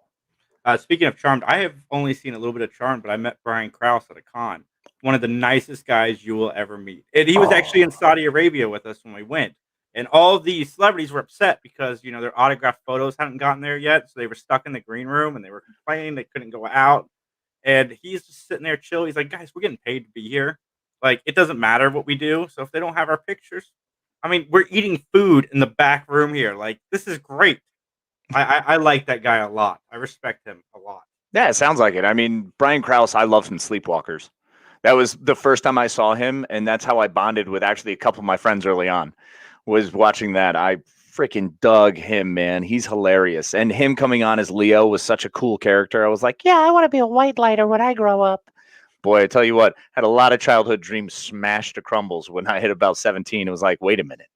S2: Speaking of Charmed, I have only seen a little bit of Charmed, but I met Brian Krause at a con. One of the nicest guys you will ever meet. And he was actually in Saudi Arabia with us when we went. And all the celebrities were upset because, their autographed photos hadn't gotten there yet. So they were stuck in the green room and they were complaining they couldn't go out. And he's just sitting there chill. He's like, guys, we're getting paid to be here. Like, it doesn't matter what we do. So if they don't have our pictures, I mean, we're eating food in the back room here. Like, this is great. I like that guy a lot. I respect him a lot.
S1: Yeah, it sounds like it. I mean, Brian Krause, I love from Sleepwalkers. That was the first time I saw him, and that's how I bonded with actually a couple of my friends early on, was watching that. I freaking dug him, man. He's hilarious. And him coming on as Leo was such a cool character. I was like, yeah, I want to be a white lighter when I grow up. Boy, I tell you what, had a lot of childhood dreams smashed to crumbles when I hit about 17. It was like, wait a minute.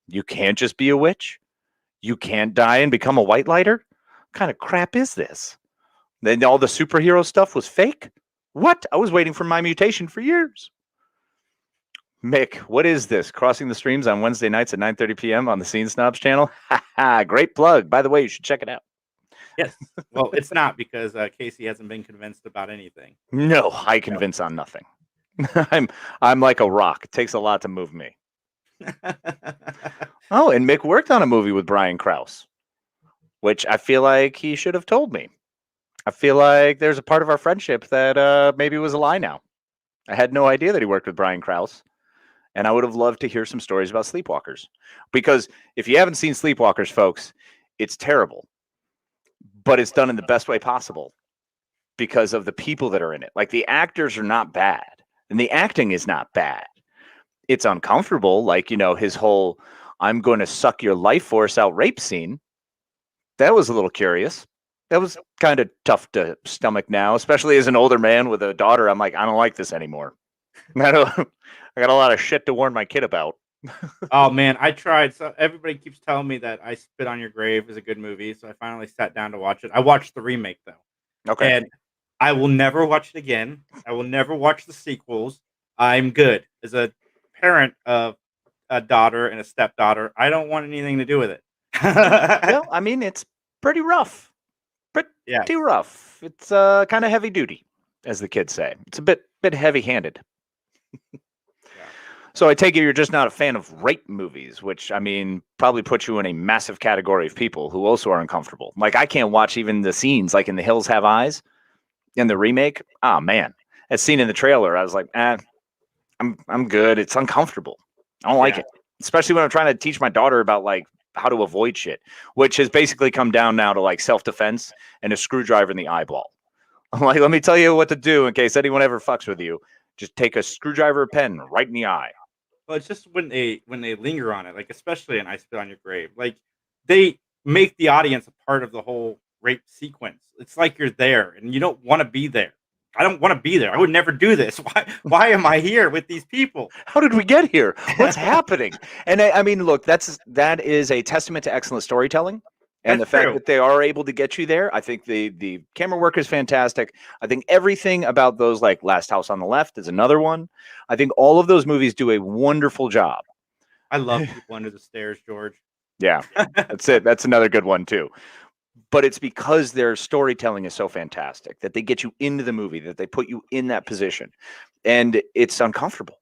S1: You can't just be a witch? You can't die and become a white lighter? What kind of crap is this? Then all the superhero stuff was fake? What? I was waiting for my mutation for years. Mick, what is this? Crossing the Streams on Wednesday nights at 9:30 p.m. on the Scene Snobs channel? Great plug. By the way, you should check it out.
S2: Yes. Well, it's not because Casey hasn't been convinced about anything.
S1: No, I convince on nothing. I'm like a rock. It takes a lot to move me. Oh, and Mick worked on a movie with Brian Krause, which I feel like he should have told me. I feel like there's a part of our friendship that maybe was a lie now. I had no idea that he worked with Brian Krause, and I would have loved to hear some stories about Sleepwalkers. Because if you haven't seen Sleepwalkers, folks, it's terrible, but it's done in the best way possible because of the people that are in it. Like, the actors are not bad, and the acting is not bad. It's uncomfortable, like, his whole I'm going to suck your life force out rape scene. That was a little curious. That was kind of tough to stomach now, especially as an older man with a daughter. I'm like, I don't like this anymore. I got a lot of shit to warn my kid about.
S2: Oh, man, I tried. So everybody keeps telling me that I Spit on Your Grave is a good movie. So I finally sat down to watch it. I watched the remake, though.
S1: Okay.
S2: And I will never watch it again. I will never watch the sequels. I'm good. As a parent of a daughter and a stepdaughter, I don't want anything to do with it.
S1: Well, I mean, it's pretty rough. Pretty rough. It's kind of heavy duty, as the kids say. It's a bit heavy-handed. So I take it you're just not a fan of rape movies, which, I mean, probably puts you in a massive category of people who also are uncomfortable. Like, I can't watch even the scenes, like in The Hills Have Eyes, in the remake. Oh, man. That scene in the trailer, I was like, I'm good. It's uncomfortable. I don't like it. Especially when I'm trying to teach my daughter about, like, how to avoid shit, which has basically come down now to, like, self-defense and a screwdriver in the eyeball. I'm like, let me tell you what to do in case anyone ever fucks with you. Just take a screwdriver pen right in the eye.
S2: Well, it's just when they linger on it, like, especially in I Spit on Your Grave, like, they make the audience a part of the whole rape sequence. It's like you're there and you don't want to be there. I don't want to be there. I would never do this. Why am I here with these people?
S1: How did we get here? What's happening? And I mean, look, that is a testament to excellent storytelling. And
S2: That's
S1: the fact
S2: true.
S1: that they are able to get you there, I think the camera work is fantastic. I think everything about those, like Last House on the Left is another one. I think all of those movies do a wonderful job.
S2: I love People Under the Stairs, George.
S1: Yeah, that's it. That's another good one too. But it's because their storytelling is so fantastic that they get you into the movie, that they put you in that position, and it's uncomfortable.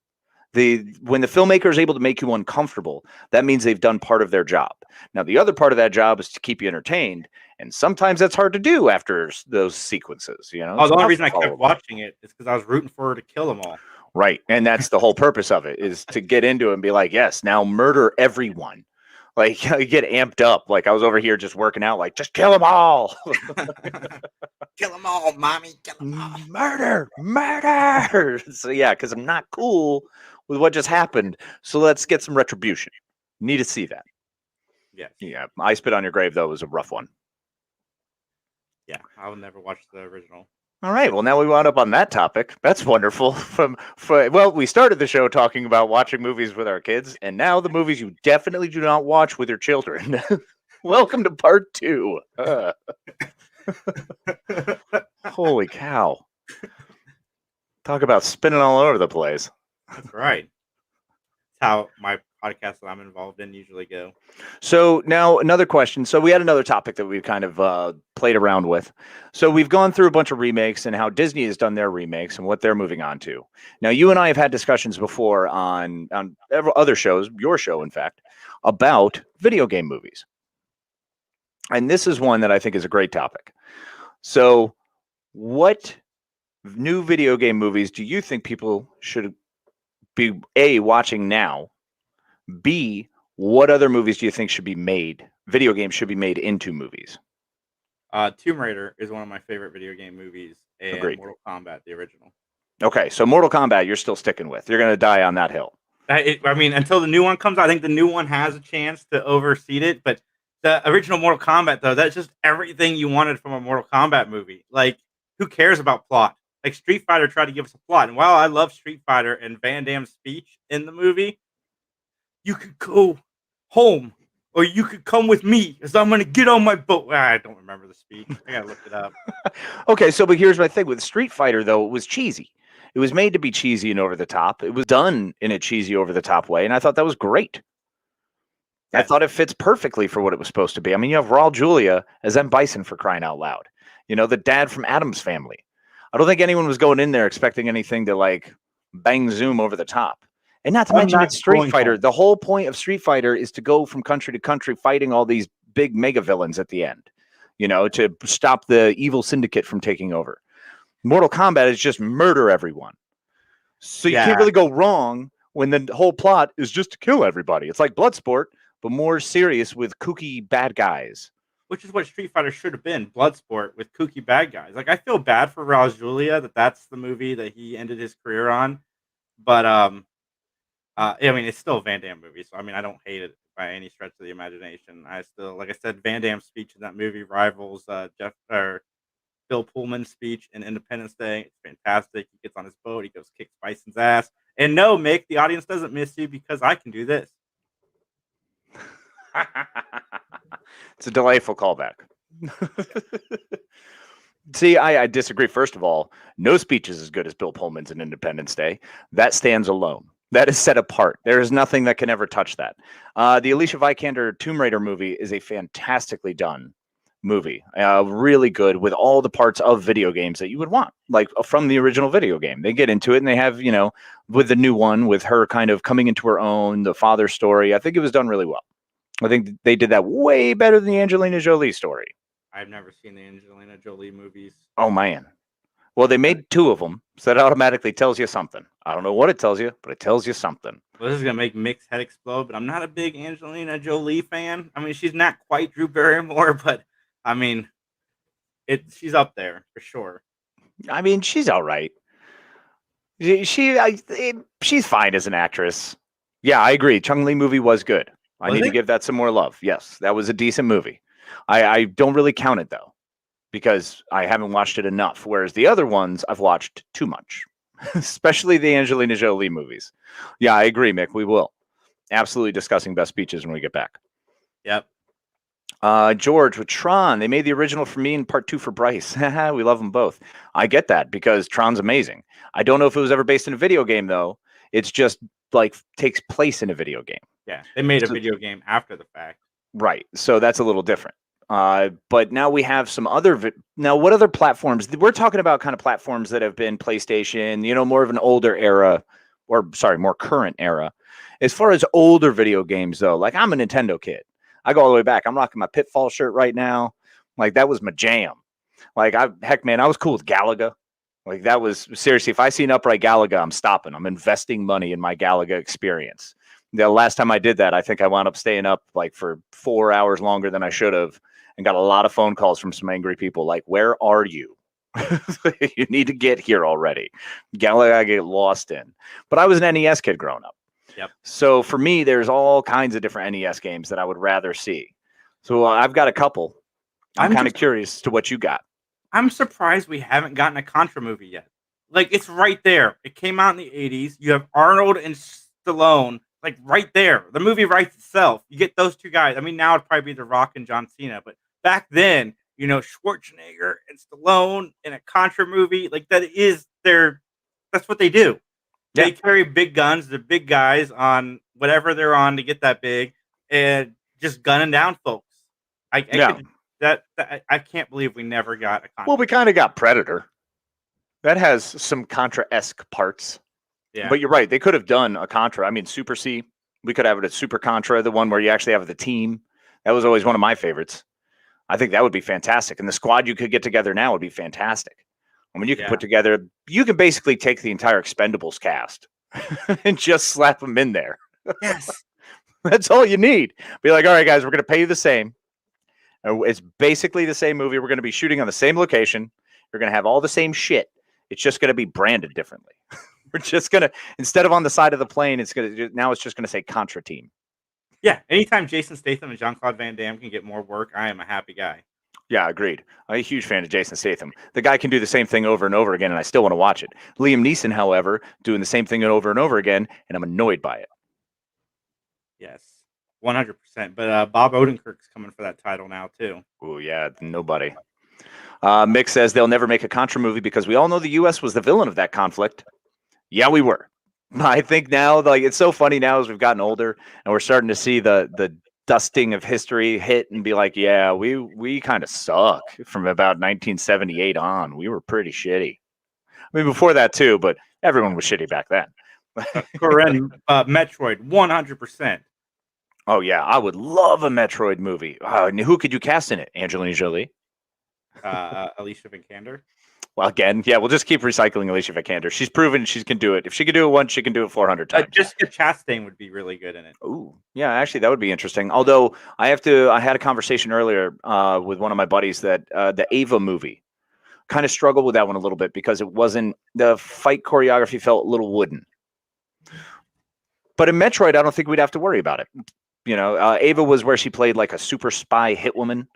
S1: When the filmmaker is able to make you uncomfortable, that means they've done part of their job. Now, the other part of that job is to keep you entertained, and sometimes that's hard to do after those sequences.
S2: The only reason I kept watching it is because I was rooting for her to kill them all.
S1: Right, and that's the whole purpose of it, is to get into it and be like, yes, now murder everyone. Like, you get amped up. Like, I was over here just working out, like, just kill them all.
S2: Kill them all, mommy. Kill them all.
S1: Murder. So, yeah, because I'm not cool with what just happened. So let's get some retribution. Need to see that.
S2: Yes.
S1: Yeah, I Spit on Your Grave though was a rough one.
S2: Yeah, I would never watch the original.
S1: All right, well now we wound up on that topic. That's wonderful. Well, we started the show talking about watching movies with our kids, and now the movies you definitely do not watch with your children. Welcome to part 2. Holy cow! Talk about spinning all over the place.
S2: That's right. That's how my podcast that I'm involved in usually go.
S1: So now another question. So we had another topic that we've kind of played around with. So we've gone through a bunch of remakes and how Disney has done their remakes and what they're moving on to. Now you and I have had discussions before on other shows, your show in fact, about video game movies. And this is one that I think is a great topic. So what new video game movies do you think people should be watching now? B, what other movies do you think should be made? Video games should be made into movies.
S2: Tomb Raider is one of my favorite video game movies, and
S1: Agreed.
S2: Mortal Kombat, the original.
S1: Okay, so Mortal Kombat, you're still sticking with. You're going to die on that hill.
S2: I mean, until the new one comes out, I think the new one has a chance to overseed it. But the original Mortal Kombat, though, that's just everything you wanted from a Mortal Kombat movie. Like, who cares about plot? Like, Street Fighter tried to give us a plot. And while I love Street Fighter and Van Damme's speech in the movie, you could go home or you could come with me because I'm going to get on my boat. I don't remember the speech. I got to look it up.
S1: Okay, so but here's my thing with Street Fighter, though. It was cheesy. It was made to be cheesy and over the top. It was done in a cheesy, over the top way. And I thought that was great. I thought it fits perfectly for what it was supposed to be. I mean, you have Raul Julia as M. Bison, for crying out loud. You know, the dad from Addams Family. I don't think anyone was going in there expecting anything to like bang zoom over the top. And not to mention it's Street Fighter. The whole point of Street Fighter is to go from country to country fighting all these big mega villains at the end, you know, to stop the evil syndicate from taking over. Mortal Kombat is just murder everyone. So you can't really go wrong when the whole plot is just to kill everybody. It's like Bloodsport, but more serious with kooky bad guys.
S2: Which is what Street Fighter should have been, Bloodsport with kooky bad guys. Like, I feel bad for Raul Julia that's the movie that he ended his career on. But, I mean, it's still a Van Damme movie, so, I mean, I don't hate it by any stretch of the imagination. I still, like I said, Van Damme's speech in that movie rivals Bill Pullman's speech in Independence Day. It's fantastic. He gets on his boat. He goes kicks Bison's ass. And no, Mick, the audience doesn't miss you because I can do this.
S1: It's a delightful callback. See, I disagree. First of all, no speech is as good as Bill Pullman's in Independence Day. That stands alone. That is set apart. There is nothing that can ever touch that. The Alicia Vikander Tomb Raider movie is a fantastically done movie. Really good with all the parts of video games that you would want, like from the original video game. They get into it and they have, you know, with the new one, with her kind of coming into her own, the father story. I think it was done really well. I think they did that way better than the Angelina Jolie story.
S2: I've never seen the Angelina Jolie movies.
S1: Oh, man. Well, they made 2 of them, so that automatically tells you something. I don't know what it tells you, but it tells you something.
S2: Well, this is going to make Mick's head explode, but I'm not a big Angelina Jolie fan. I mean, she's not quite Drew Barrymore, but, I mean, she's up there for sure.
S1: I mean, she's all right. She's fine as an actress. Yeah, I agree. Chung Lee movie was good. I need to give that some more love. Yes, that was a decent movie. I don't really count it, though, because I haven't watched it enough, whereas the other ones I've watched too much, especially the Angelina Jolie movies. Yeah, I agree, Mick. We will. Absolutely discussing best speeches when we get back.
S2: Yep.
S1: George with Tron. They made the original for me and part 2 for Bryce. We love them both. I get that because Tron's amazing. I don't know if it was ever based in a video game, though. It's just like takes place in a video game.
S2: Yeah, they made a video game after the fact.
S1: Right. So that's a little different. But now we have some other. Now, what other platforms? We're talking about kind of platforms that have been PlayStation, you know, more of an older era, or sorry, more current era. As far as older video games, though, like I'm a Nintendo kid. I go all the way back. I'm rocking my Pitfall shirt right now. Like that was my jam. Like heck, man, I was cool with Galaga. Like that was seriously. If I see an upright Galaga, I'm stopping. I'm investing money in my Galaga experience. The last time I did that, I think I wound up staying up like for 4 hours longer than I should have, and got a lot of phone calls from some angry people. Like, where are you? You need to get here already. Galaga I get lost in. But I was an NES kid growing up.
S2: Yep.
S1: So for me, there's all kinds of different NES games that I would rather see. So I've got a couple. I'm kind of curious to what you got.
S2: I'm surprised we haven't gotten a Contra movie yet. Like, it's right there. It came out in the 80s. You have Arnold and Stallone, like, right there. The movie writes itself. You get those two guys. I mean, now it'd probably be The Rock and John Cena, but back then, you know, Schwarzenegger and Stallone in a Contra movie, like, that's what they do.
S1: Yeah.
S2: They carry big guns. They're big guys on whatever they're on to get that big and just gunning down folks. I can't believe we never got a Contra.
S1: Well, we kind of got Predator. That has some Contra-esque parts.
S2: Yeah.
S1: But you're right. They could have done a Contra. I mean, Super C. We could have it at Super Contra, the one where you actually have the team. That was always one of my favorites. I think that would be fantastic. And the squad you could get together now would be fantastic. I mean, you can put together, you can basically take the entire Expendables cast and just slap them in there.
S2: Yes.
S1: That's all you need. Be like, all right, guys, we're going to pay you the same. It's basically the same movie. We're going to be shooting on the same location. You're going to have all the same shit. It's just going to be branded differently. We're just going to, instead of on the side of the plane, it's just going to say Contra Team.
S2: Yeah. Anytime Jason Statham and Jean-Claude Van Damme can get more work, I am a happy guy.
S1: Yeah, agreed. I'm a huge fan of Jason Statham. The guy can do the same thing over and over again, and I still want to watch it. Liam Neeson, however, doing the same thing over and over again, and I'm annoyed by it.
S2: Yes, 100%. But Bob Odenkirk's coming for that title now, too.
S1: Oh, yeah, nobody. Mick says they'll never make a Contra movie because we all know the U.S. was the villain of that conflict. Yeah, we were. I think now, like, it's so funny now as we've gotten older, and we're starting to see the dusting of history hit and be like, yeah, we kind of suck from about 1978 on. We were pretty shitty. I mean, before that too, but everyone was shitty back then.
S2: Corinne, Metroid, 100%.
S1: Oh yeah, I would love a Metroid movie. Who could you cast in it? Angelina Jolie,
S2: Alicia Vikander.
S1: Well, again, yeah, we'll just keep recycling Alicia Vikander. She's proven she can do it. If she can do it once, she can do it 400 times.
S2: Jessica Chastain would be really good in it.
S1: Ooh, yeah, actually, that would be interesting. Although I had a conversation earlier with one of my buddies that the Ava movie kind of struggled with that one a little bit because the fight choreography felt a little wooden. But in Metroid, I don't think we'd have to worry about it. You know, Ava was where she played like a super spy hitwoman.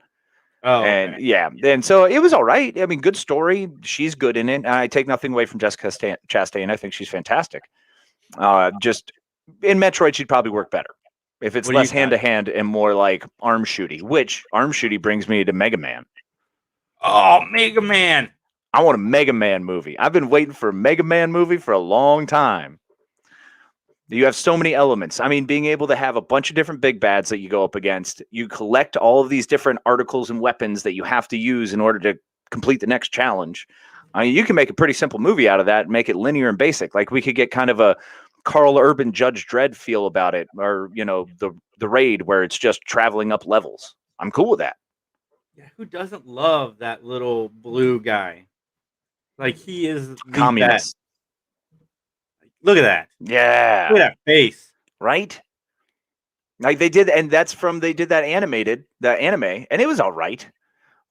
S2: Oh,
S1: and
S2: okay.
S1: yeah, and so it was all right. I mean, good story. She's good in it. I take nothing away from Jessica Chastain. I think she's fantastic. Just in Metroid, she'd probably work better if it's less hand to hand and more like arm shooty. Which arm shooty brings me to Mega Man.
S2: Oh, Mega Man!
S1: I want a Mega Man movie. I've been waiting for a Mega Man movie for a long time. You have so many elements. I mean, being able to have a bunch of different big bads that you go up against. You collect all of these different articles and weapons that you have to use in order to complete the next challenge. I mean, you can make a pretty simple movie out of that and make it linear and basic. Like we could get kind of a Carl Urban Judge Dredd feel about it, or, you know, the Raid where it's just traveling up levels. I'm cool with that.
S2: Yeah, who doesn't love that little blue guy? Like, he is the
S1: Communist.
S2: best. Look at that.
S1: Yeah.
S2: Look at that face.
S1: Right? Like they did, and they did that anime, and it was all right.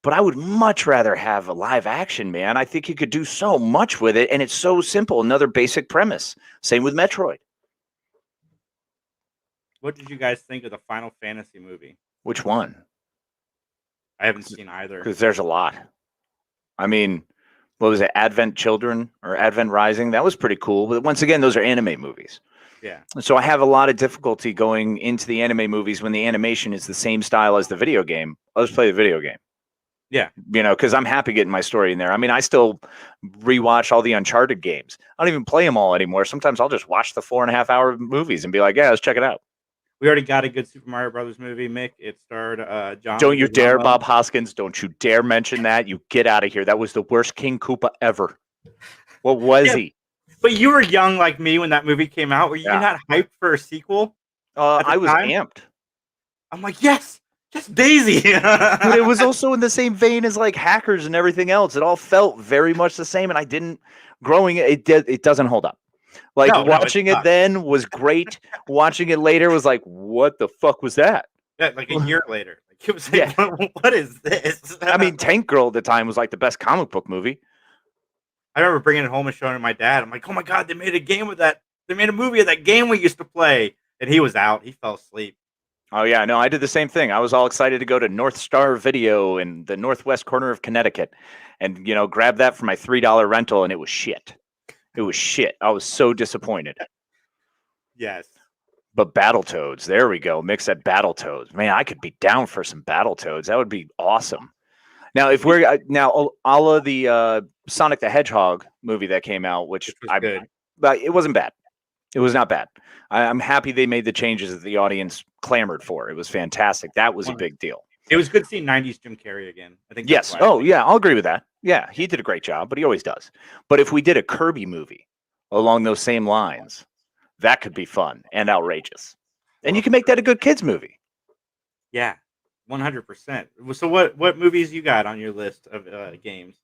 S1: But I would much rather have a live action, man. I think you could do so much with it, and it's so simple. Another basic premise. Same with Metroid.
S2: What did you guys think of the Final Fantasy movie?
S1: Which one?
S2: I haven't seen either.
S1: Because there's a lot. I mean, what was it? Advent Children or Advent Rising? That was pretty cool. But once again, those are anime movies.
S2: Yeah.
S1: So I have a lot of difficulty going into the anime movies when the animation is the same style as the video game. I'll just play the video game.
S2: Yeah.
S1: You know, because I'm happy getting my story in there. I mean, I still rewatch all the Uncharted games. I don't even play them all anymore. Sometimes I'll just watch the 4.5 hour movies and be like, yeah, let's check it out.
S2: We already got a good Super Mario Brothers movie, Mick. It starred John.
S1: Don't you dare, Bob Hoskins. Don't you dare mention that. You get out of here. That was the worst King Koopa ever. What was he?
S2: But you were young like me when that movie came out. Were you not hyped for a sequel?
S1: I was amped.
S2: I'm like, yes, Daisy.
S1: But it was also in the same vein as like Hackers and everything else. It all felt very much the same, and I didn't. Growing it doesn't hold up. Like watching it then was great. Watching it later was like, what the fuck was that?
S2: Yeah, like a year later. Like, it was like, what is this?
S1: I mean, Tank Girl at the time was like the best comic book movie.
S2: I remember bringing it home and showing it to my dad. I'm like, oh my God, they made a game with that They made a movie of that game we used to play, and he was out. He fell asleep.
S1: Oh yeah, no, I did the same thing. I was all excited to go to North Star Video in the northwest corner of Connecticut, and grab that for my $3 rental, and it was shit. It was shit. I was so disappointed.
S2: Yes.
S1: But Battletoads, there we go. Mix that Battletoads. Man, I could be down for some Battletoads. That would be awesome. Now, if we're now a la the Sonic the Hedgehog movie that came out, which
S2: was good.
S1: But it wasn't bad. It was not bad. I'm happy they made the changes that the audience clamored for. It was fantastic. That was a big deal.
S2: It was good seeing 90s Jim Carrey again. I think.
S1: Yes. Oh, yeah. I'll agree with that. Yeah, he did a great job, but he always does. But if we did a Kirby movie along those same lines, that could be fun and outrageous. And you can make that a good kids movie.
S2: Yeah, 100%. So what movies you got on your list of games?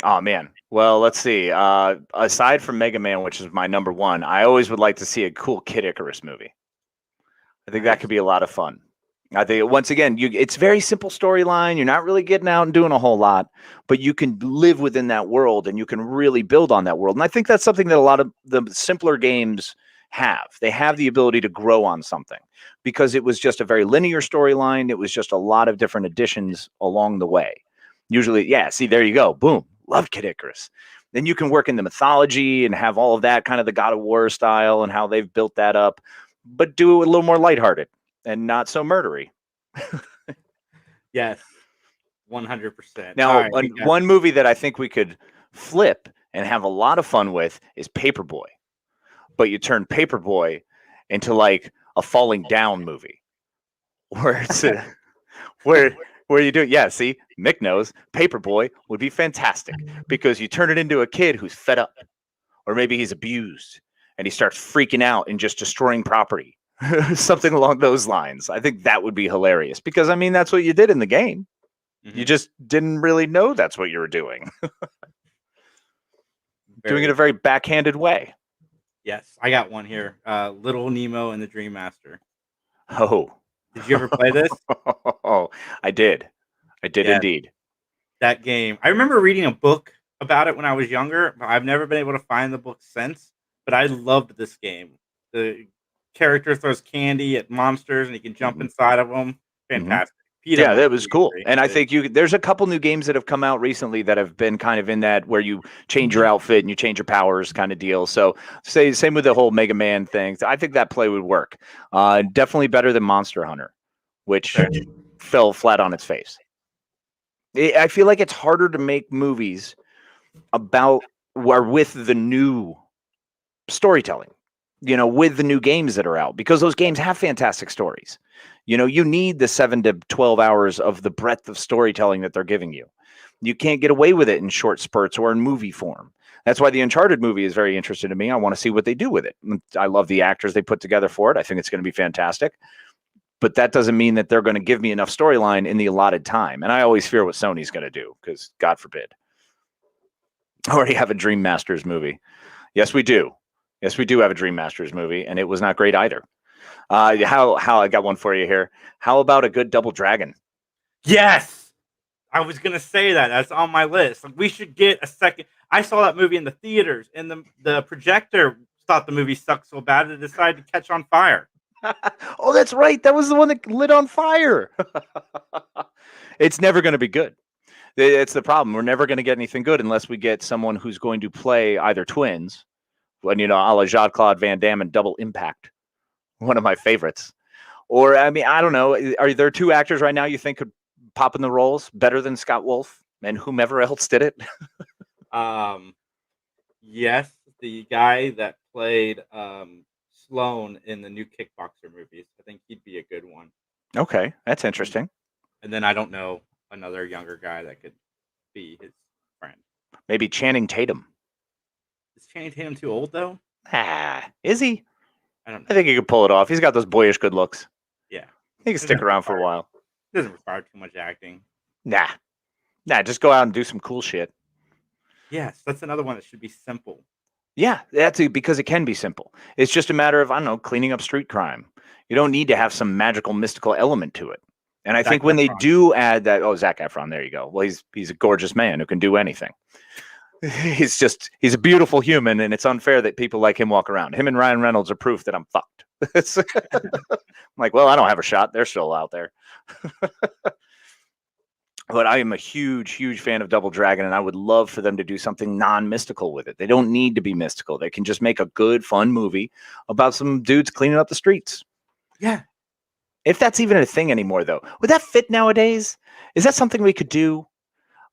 S1: Oh, man. Well, let's see. Aside from Mega Man, which is my number one, I always would like to see a cool Kid Icarus movie. I think that could be a lot of fun. I think, once again, it's very simple storyline. You're not really getting out and doing a whole lot, but you can live within that world and you can really build on that world. And I think that's something that a lot of the simpler games have. They have the ability to grow on something because it was just a very linear storyline. It was just a lot of different additions along the way. Usually, yeah, see, there you go. Boom. Love Kid Icarus. Then you can work in the mythology and have all of that kind of the God of War style and how they've built that up, but do it a little more lighthearted and not so murdery.
S2: Yes, 100%.
S1: Now, one movie that I think we could flip and have a lot of fun with is Paperboy. But you turn Paperboy into like a falling down movie. Where it's where you do it. Yeah, see, Mick knows Paperboy would be fantastic because you turn it into a kid who's fed up. Or maybe he's abused and he starts freaking out and just destroying property. Something along those lines. I think that would be hilarious because, I mean, that's what you did in the game. Mm-hmm. You just didn't really know that's what you were doing. Doing it a very backhanded way.
S2: Yes, I got one here. Little Nemo and the Dream Master.
S1: Oh.
S2: Did you ever play this?
S1: Oh, I did. I did indeed.
S2: That game. I remember reading a book about it when I was younger. I've never been able to find the book since, but I loved this game. The character throws candy at monsters and he can jump inside of them. Fantastic. Mm-hmm.
S1: Yeah, that was cool. And I think there's a couple new games that have come out recently that have been kind of in that where you change your outfit and you change your powers kind of deal. So same with the whole Mega Man thing. I think that play would work. Definitely better than Monster Hunter, which fell flat on its face. I feel like it's harder to make movies about or with the new storytelling. With the new games that are out, because those games have fantastic stories. You need the 7 to 12 hours of the breadth of storytelling that they're giving you. You can't get away with it in short spurts or in movie form. That's why the Uncharted movie is very interesting to me. I want to see what they do with it. I love the actors they put together for it. I think it's going to be fantastic. But that doesn't mean that they're going to give me enough storyline in the allotted time. And I always fear what Sony's going to do, because God forbid. I already have a Dream Masters movie. Yes, we do. Yes, we do have a Dream Masters movie, and it was not great either. How I got one for you here. How about a good Double Dragon?
S2: Yes, I was gonna say that. That's on my list. We should get a second. I saw that movie in the theaters, and the projector thought the movie sucked so bad it decided to catch on fire.
S1: Oh, that's right. That was the one that lit on fire. It's never going to be good. It's the problem. We're never going to get anything good unless we get someone who's going to play either twins. When, a la Jean-Claude Van Damme and Double Impact, one of my favorites. Or, I mean, I don't know. Are there two actors right now you think could pop in the roles better than Scott Wolf and whomever else did it?
S2: Yes, the guy that played Sloane in the new Kickboxer movies. I think he'd be a good one. Okay,
S1: that's interesting.
S2: And then I don't know another younger guy that could be his friend.
S1: Maybe Channing Tatum.
S2: Is Channing Tatum too old, though?
S1: Is he?
S2: I don't know.
S1: I think he could pull it off. He's got those boyish good looks.
S2: Yeah.
S1: He can stick around for a while.
S2: Doesn't require too much acting.
S1: Nah, just go out and do some cool shit.
S2: Yes, that's another one that should be simple.
S1: Yeah, because it can be simple. It's just a matter of, I don't know, cleaning up street crime. You don't need to have some magical, mystical element to it. And I think when they do add that, Zac Efron, there you go. Well, he's a gorgeous man who can do anything. He's a beautiful human, and it's unfair that people like him walk around. Him and Ryan Reynolds are proof that I'm fucked. I'm like, well, I don't have a shot. They're still out there. But I am a huge, huge fan of Double Dragon, and I would love for them to do something non-mystical with it. They don't need to be mystical. They can just make a good, fun movie about some dudes cleaning up the streets.
S2: Yeah.
S1: If that's even a thing anymore, though, would that fit nowadays? Is that something we could do?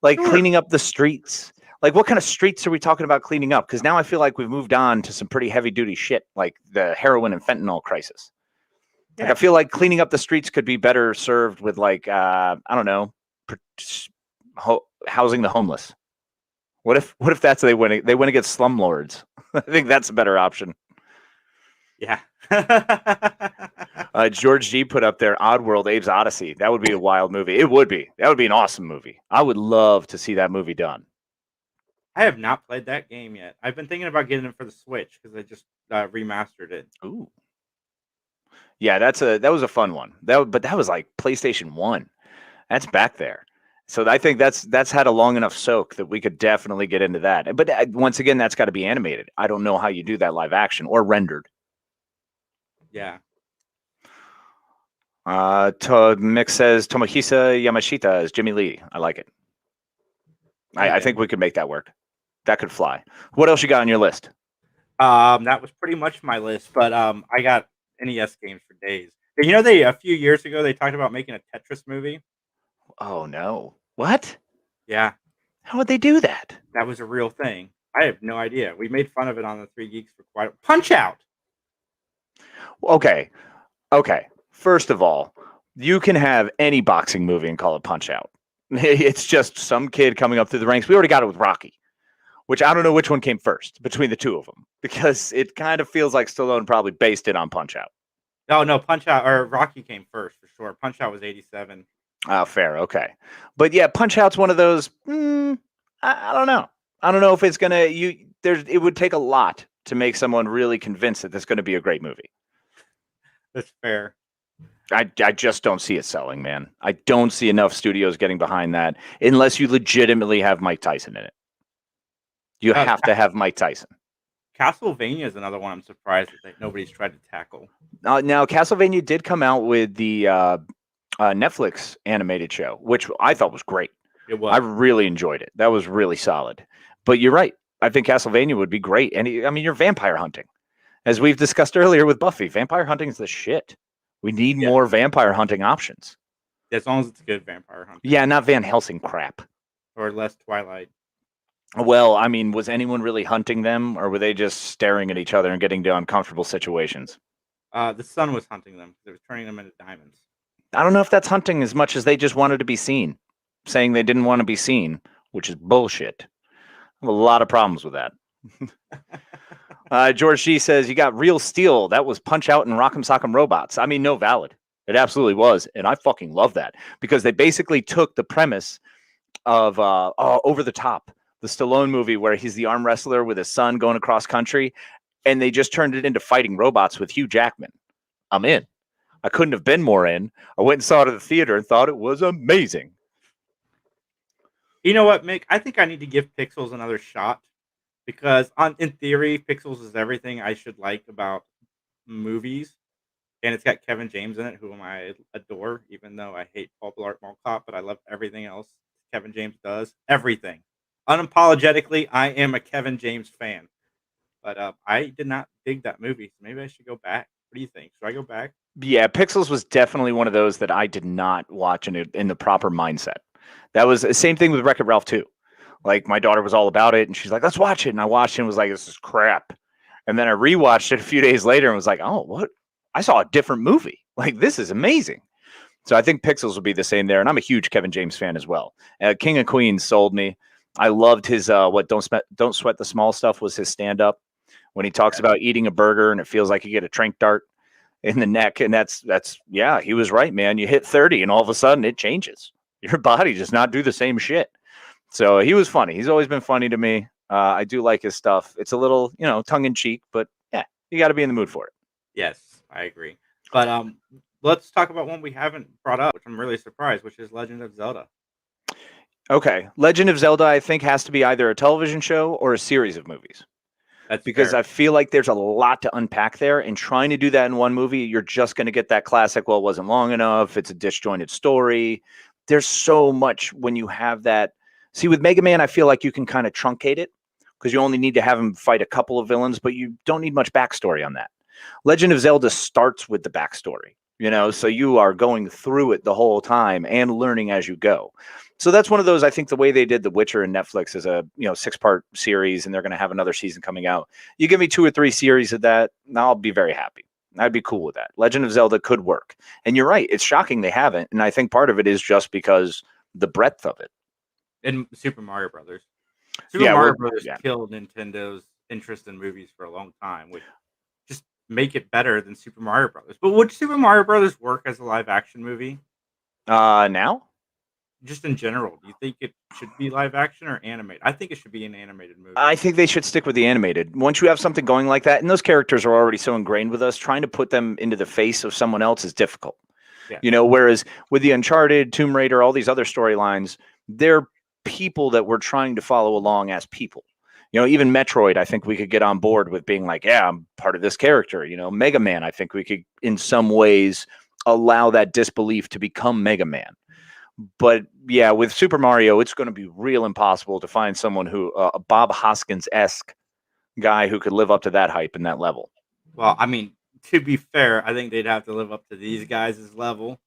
S1: Like cleaning up the streets? Like, what kind of streets are we talking about cleaning up? Because now I feel like we've moved on to some pretty heavy-duty shit, like the heroin and fentanyl crisis.
S2: Yeah.
S1: Like, I feel like cleaning up the streets could be better served with, like, I don't know, housing the homeless. What if that's they win against slumlords? I think that's a better option.
S2: Yeah.
S1: George G put up there Oddworld Abe's Odyssey. That would be a wild movie. It would be. That would be an awesome movie. I would love to see that movie done.
S2: I have not played that game yet. I've been thinking about getting it for the Switch because I just remastered it.
S1: Ooh. Yeah, that was a fun one. But that was like PlayStation 1. That's back there. So I think that's had a long enough soak that we could definitely get into that. But once again, that's got to be animated. I don't know how you do that live action or rendered.
S2: Yeah.
S1: Mick says Tomohisa Yamashita is Jimmy Lee. I like it. I think we could make that work. That could fly. What else you got on your list?
S2: That was pretty much my list, but I got NES games for days. You know, a few years ago they talked about making a Tetris movie.
S1: Oh no! What?
S2: Yeah.
S1: How would they do that?
S2: That was a real thing. I have no idea. We made fun of it on the Three Geeks for quite a Punch Out.
S1: Okay. First of all, you can have any boxing movie and call it Punch Out. It's just some kid coming up through the ranks. We already got it with Rocky, which I don't know which one came first between the two of them, because it kind of feels like Stallone probably based it on Punch Out.
S2: No, Punch Out or Rocky came first for sure. Punch Out was 87.
S1: Oh, fair. Okay. But yeah, Punch Out's one of those. I don't know. I don't know if it's gonna. It would take a lot to make someone really convinced that this is going to be a great movie.
S2: That's fair.
S1: I just don't see it selling, man. I don't see enough studios getting behind that unless you legitimately have Mike Tyson in it. You have to have Mike Tyson.
S2: Castlevania is another one I'm surprised that nobody's tried to tackle.
S1: Now, Castlevania did come out with the Netflix animated show, which I thought was great.
S2: It was.
S1: I really enjoyed it. That was really solid. But you're right. I think Castlevania would be great. And I mean, you're vampire hunting. As we've discussed earlier with Buffy, vampire hunting is the shit. We need more vampire hunting options.
S2: As long as it's good vampire hunting.
S1: Yeah, not Van Helsing crap.
S2: Or less Twilight.
S1: Well, I mean, was anyone really hunting them, or were they just staring at each other and getting into uncomfortable situations?
S2: The sun was hunting them. It was turning them into diamonds.
S1: I don't know if that's hunting as much as they just wanted to be seen. Saying they didn't want to be seen, which is bullshit. I have a lot of problems with that. George G says, you got Real Steel. That was Punch Out and Rock'em Sock'em Robots. I mean, no, valid. It absolutely was. And I fucking love that because they basically took the premise of Over the Top, the Stallone movie where he's the arm wrestler with his son going across country, and they just turned it into fighting robots with Hugh Jackman. I'm in. I couldn't have been more in. I went and saw it at the theater and thought it was amazing.
S2: You know what, Mick? I think I need to give Pixels another shot because, in theory, Pixels is everything I should like about movies, and it's got Kevin James in it, whom I adore, even though I hate Paul Blart Mall Cop, but I love everything else Kevin James does. Everything. Unapologetically, I am a Kevin James fan, but I did not dig that movie, so maybe I should go back. What do you think? Should I go back?
S1: Yeah, Pixels was definitely one of those that I did not watch in the proper mindset. That was the same thing with Wreck-It Ralph 2. Like, my daughter was all about it, and she's like, let's watch it. And I watched it and was like, this is crap. And then I rewatched it a few days later and was like, oh, what? I saw a different movie. Like, this is amazing. So I think Pixels will be the same there. And I'm a huge Kevin James fan as well. King of Queens sold me. I loved his, Don't Sweat the Small Stuff was his stand-up. When he talks about eating a burger and it feels like you get a trank dart in the neck. And that's yeah, he was right, man. You hit 30 and all of a sudden it changes. Your body does not do the same shit. So he was funny. He's always been funny to me. I do like his stuff. It's a little, tongue in cheek, but yeah, you got to be in the mood for it.
S2: Yes, I agree. But let's talk about one we haven't brought up, which I'm really surprised, which is Legend of Zelda.
S1: Okay. Legend of Zelda, I think, has to be either a television show or a series of movies.
S6: That's
S1: Because
S6: fair.
S1: I feel like there's a lot to unpack there, and trying to do that in one movie, you're just going to get that classic, well, it wasn't long enough, it's a disjointed story. There's so much when you have that. See, with Mega Man, I feel like you can kind of truncate it because you only need to have him fight a couple of villains, but you don't need much backstory on that. Legend of Zelda starts with the backstory, so you are going through it the whole time and learning as you go. So that's one of those, I think the way they did The Witcher and Netflix is a 6-part series, and they're going to have another season coming out. You give me 2 or 3 series of that, and I'll be very happy. I'd be cool with that. Legend of Zelda could work. And you're right. It's shocking they haven't. And I think part of it is just because the breadth of it.
S6: And Super Mario Brothers.
S1: Yeah,
S6: Mario
S1: we're-
S6: Brothers
S1: yeah.
S6: killed Nintendo's interest in movies for a long time, which just make it better than Super Mario Brothers. But would Super Mario Brothers work as a live action movie?
S1: Now?
S6: Just in general, do you think it should be live action or animated? I think it should be an animated movie.
S1: I think they should stick with the animated. Once you have something going like that, and those characters are already so ingrained with us, trying to put them into the face of someone else is difficult.
S6: Yeah.
S1: Whereas with the Uncharted, Tomb Raider, all these other storylines, they're people that we're trying to follow along as people. Even Metroid, I think we could get on board with being like, yeah, I'm part of this character. Mega Man, I think we could, in some ways, allow that disbelief to become Mega Man. But yeah, with Super Mario, it's going to be real impossible to find someone who, a Bob Hoskins-esque guy who could live up to that hype and that level.
S6: Well, I mean, to be fair, I think they'd have to live up to these guys' level.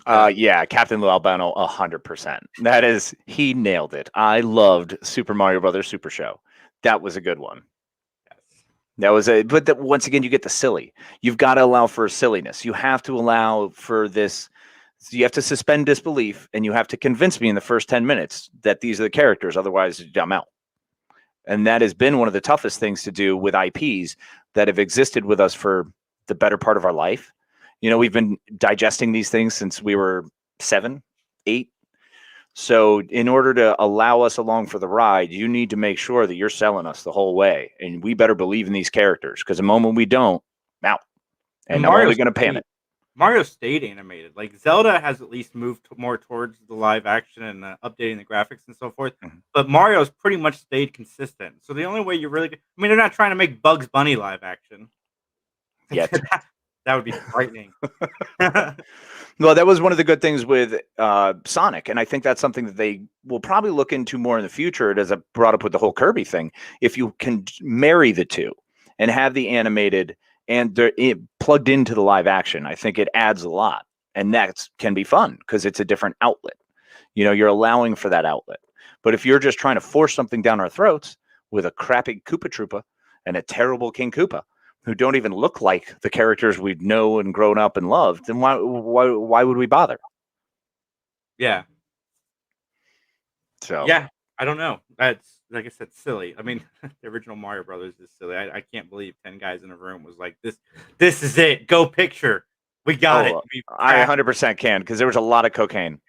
S1: Yeah, Captain Lou Albano, 100%. He nailed it. I loved Super Mario Brothers Super Show. That was a good one. But once again, you get the silly. You've got to allow for silliness. You have to allow for this. You have to suspend disbelief, and you have to convince me in the first 10 minutes that these are the characters. Otherwise, I'm out. And that has been one of the toughest things to do with IPs that have existed with us for the better part of our life. We've been digesting these things since we were 7, 8. So in order to allow us along for the ride, you need to make sure that you're selling us the whole way. And we better believe in these characters, because the moment we don't, I'm out. And I'm only going to panic.
S6: Mario stayed animated. Like Zelda has at least moved more towards the live action and updating the graphics and so forth.
S1: Mm-hmm.
S6: But Mario's pretty much stayed consistent. So the only way you really, they're not trying to make Bugs Bunny live action.
S1: Yet.
S6: That would be frightening.
S1: Well, that was one of the good things with Sonic. And I think that's something that they will probably look into more in the future, as I brought up with the whole Kirby thing. If you can marry the two and have the animated and they're plugged into the live action, I think it adds a lot. And that can be fun because it's a different outlet. You're allowing for that outlet. But if you're just trying to force something down our throats with a crappy Koopa Troopa and a terrible King Koopa who don't even look like the characters we know and grown up and loved, then why would we bother?
S6: Yeah.
S1: So
S6: yeah, I don't know. That's, like I said, silly. I mean, the original Mario Brothers is silly. I can't believe 10 guys in a room was like, this is it. Go picture. We got it.
S1: I 100% can, because there was a lot of cocaine.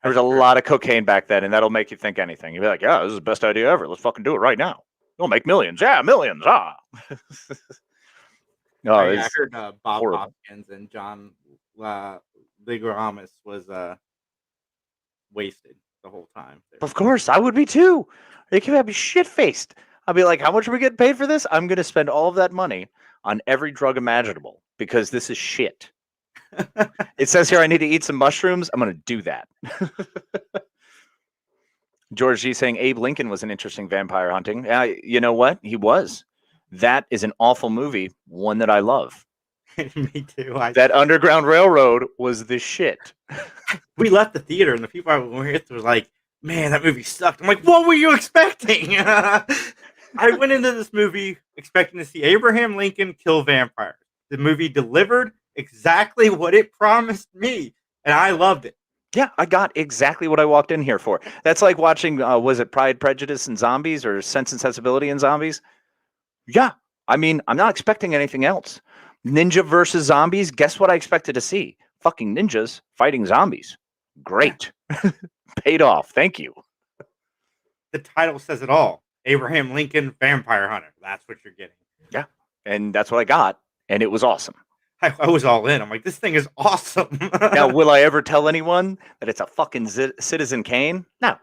S1: There was a lot of cocaine back then, and that'll make you think anything. You'll be like, yeah, this is the best idea ever. Let's fucking do it right now. We'll make millions. Yeah, millions. No,
S6: I heard Bob
S1: horrible.
S6: Hopkins and John Leguizamo was wasted the whole time.
S1: Of course, I would be too. They could have me shit-faced. I'd be like, how much are we getting paid for this? I'm going to spend all of that money on every drug imaginable because this is shit. It says here I need to eat some mushrooms. I'm going to do that. George G saying Abe Lincoln was an interesting vampire hunting. You know what? He was. That is an awful movie, one that I love.
S6: Me too.
S1: That Underground Railroad was the shit.
S6: We left the theater and the people I were with were like, man, that movie sucked. I'm like, what were you expecting? I went into this movie expecting to see Abraham Lincoln kill vampires. The movie delivered exactly what it promised me, and I loved it.
S1: Yeah, I got exactly what I walked in here for. That's like watching, was it Pride, Prejudice, and Zombies, or Sense and Sensibility and Zombies? Yeah, I mean, I'm not expecting anything else. Ninja versus zombies, guess what I expected to see? Fucking ninjas fighting zombies. Great. Paid off. Thank you.
S6: The title says it all. Abraham Lincoln, Vampire Hunter. That's what you're getting.
S1: Yeah, and that's what I got, and it was awesome.
S6: I was all in. I'm like, this thing is awesome.
S1: Now, will I ever tell anyone that it's a fucking Citizen Kane? No.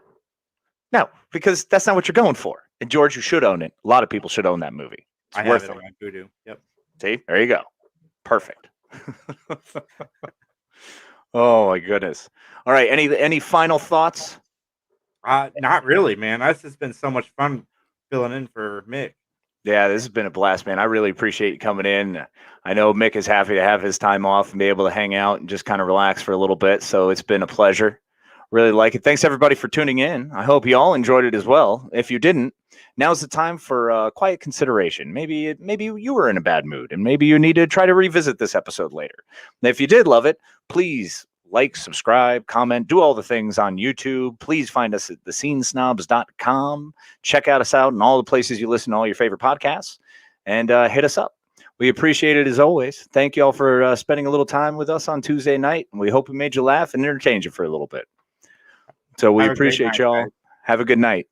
S1: No, because that's not what you're going for. And George, you should own it. A lot of people should own that movie. It's
S6: I
S1: worth
S6: have it
S1: it.
S6: on my Voodoo. Yep.
S1: See, there you go. Perfect. Oh my goodness. All right. Any final thoughts?
S6: Not really, man. This has been so much fun filling in for Mick.
S1: Yeah, this has been a blast, man. I really appreciate you coming in. I know Mick is happy to have his time off and be able to hang out and just kind of relax for a little bit. So it's been a pleasure. Really like it. Thanks everybody for tuning in. I hope you all enjoyed it as well. If you didn't, now's the time for quiet consideration. Maybe you were in a bad mood and maybe you need to try to revisit this episode later. And if you did love it, please like, subscribe, comment, do all the things on YouTube. Please find us at thescenesnobs.com. Check us out in all the places you listen to all your favorite podcasts and hit us up. We appreciate it as always. Thank you all for spending a little time with us on Tuesday night. And we hope we made you laugh and entertained you for a little bit. So we appreciate y'all. Have a good night.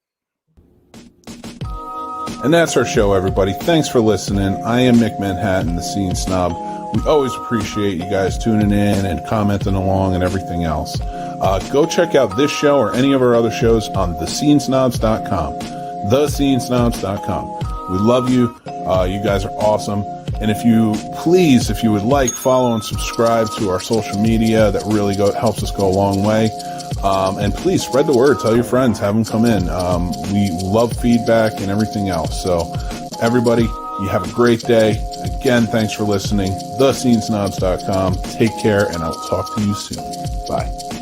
S7: And that's our show, everybody. Thanks for listening. I am Mick Manhattan, the Scene Snob. We always appreciate you guys tuning in and commenting along and everything else. Go check out this show or any of our other shows on thescenesnobs.com. Thescenesnobs.com. We love you. You guys are awesome. And if you would like, follow and subscribe to our social media. That really helps us go a long way. And please spread the word. Tell your friends. Have them come in. We love feedback and everything else. So everybody, you have a great day. Again, thanks for listening. TheSceneSnobs.com. Take care, and I'll talk to you soon. Bye.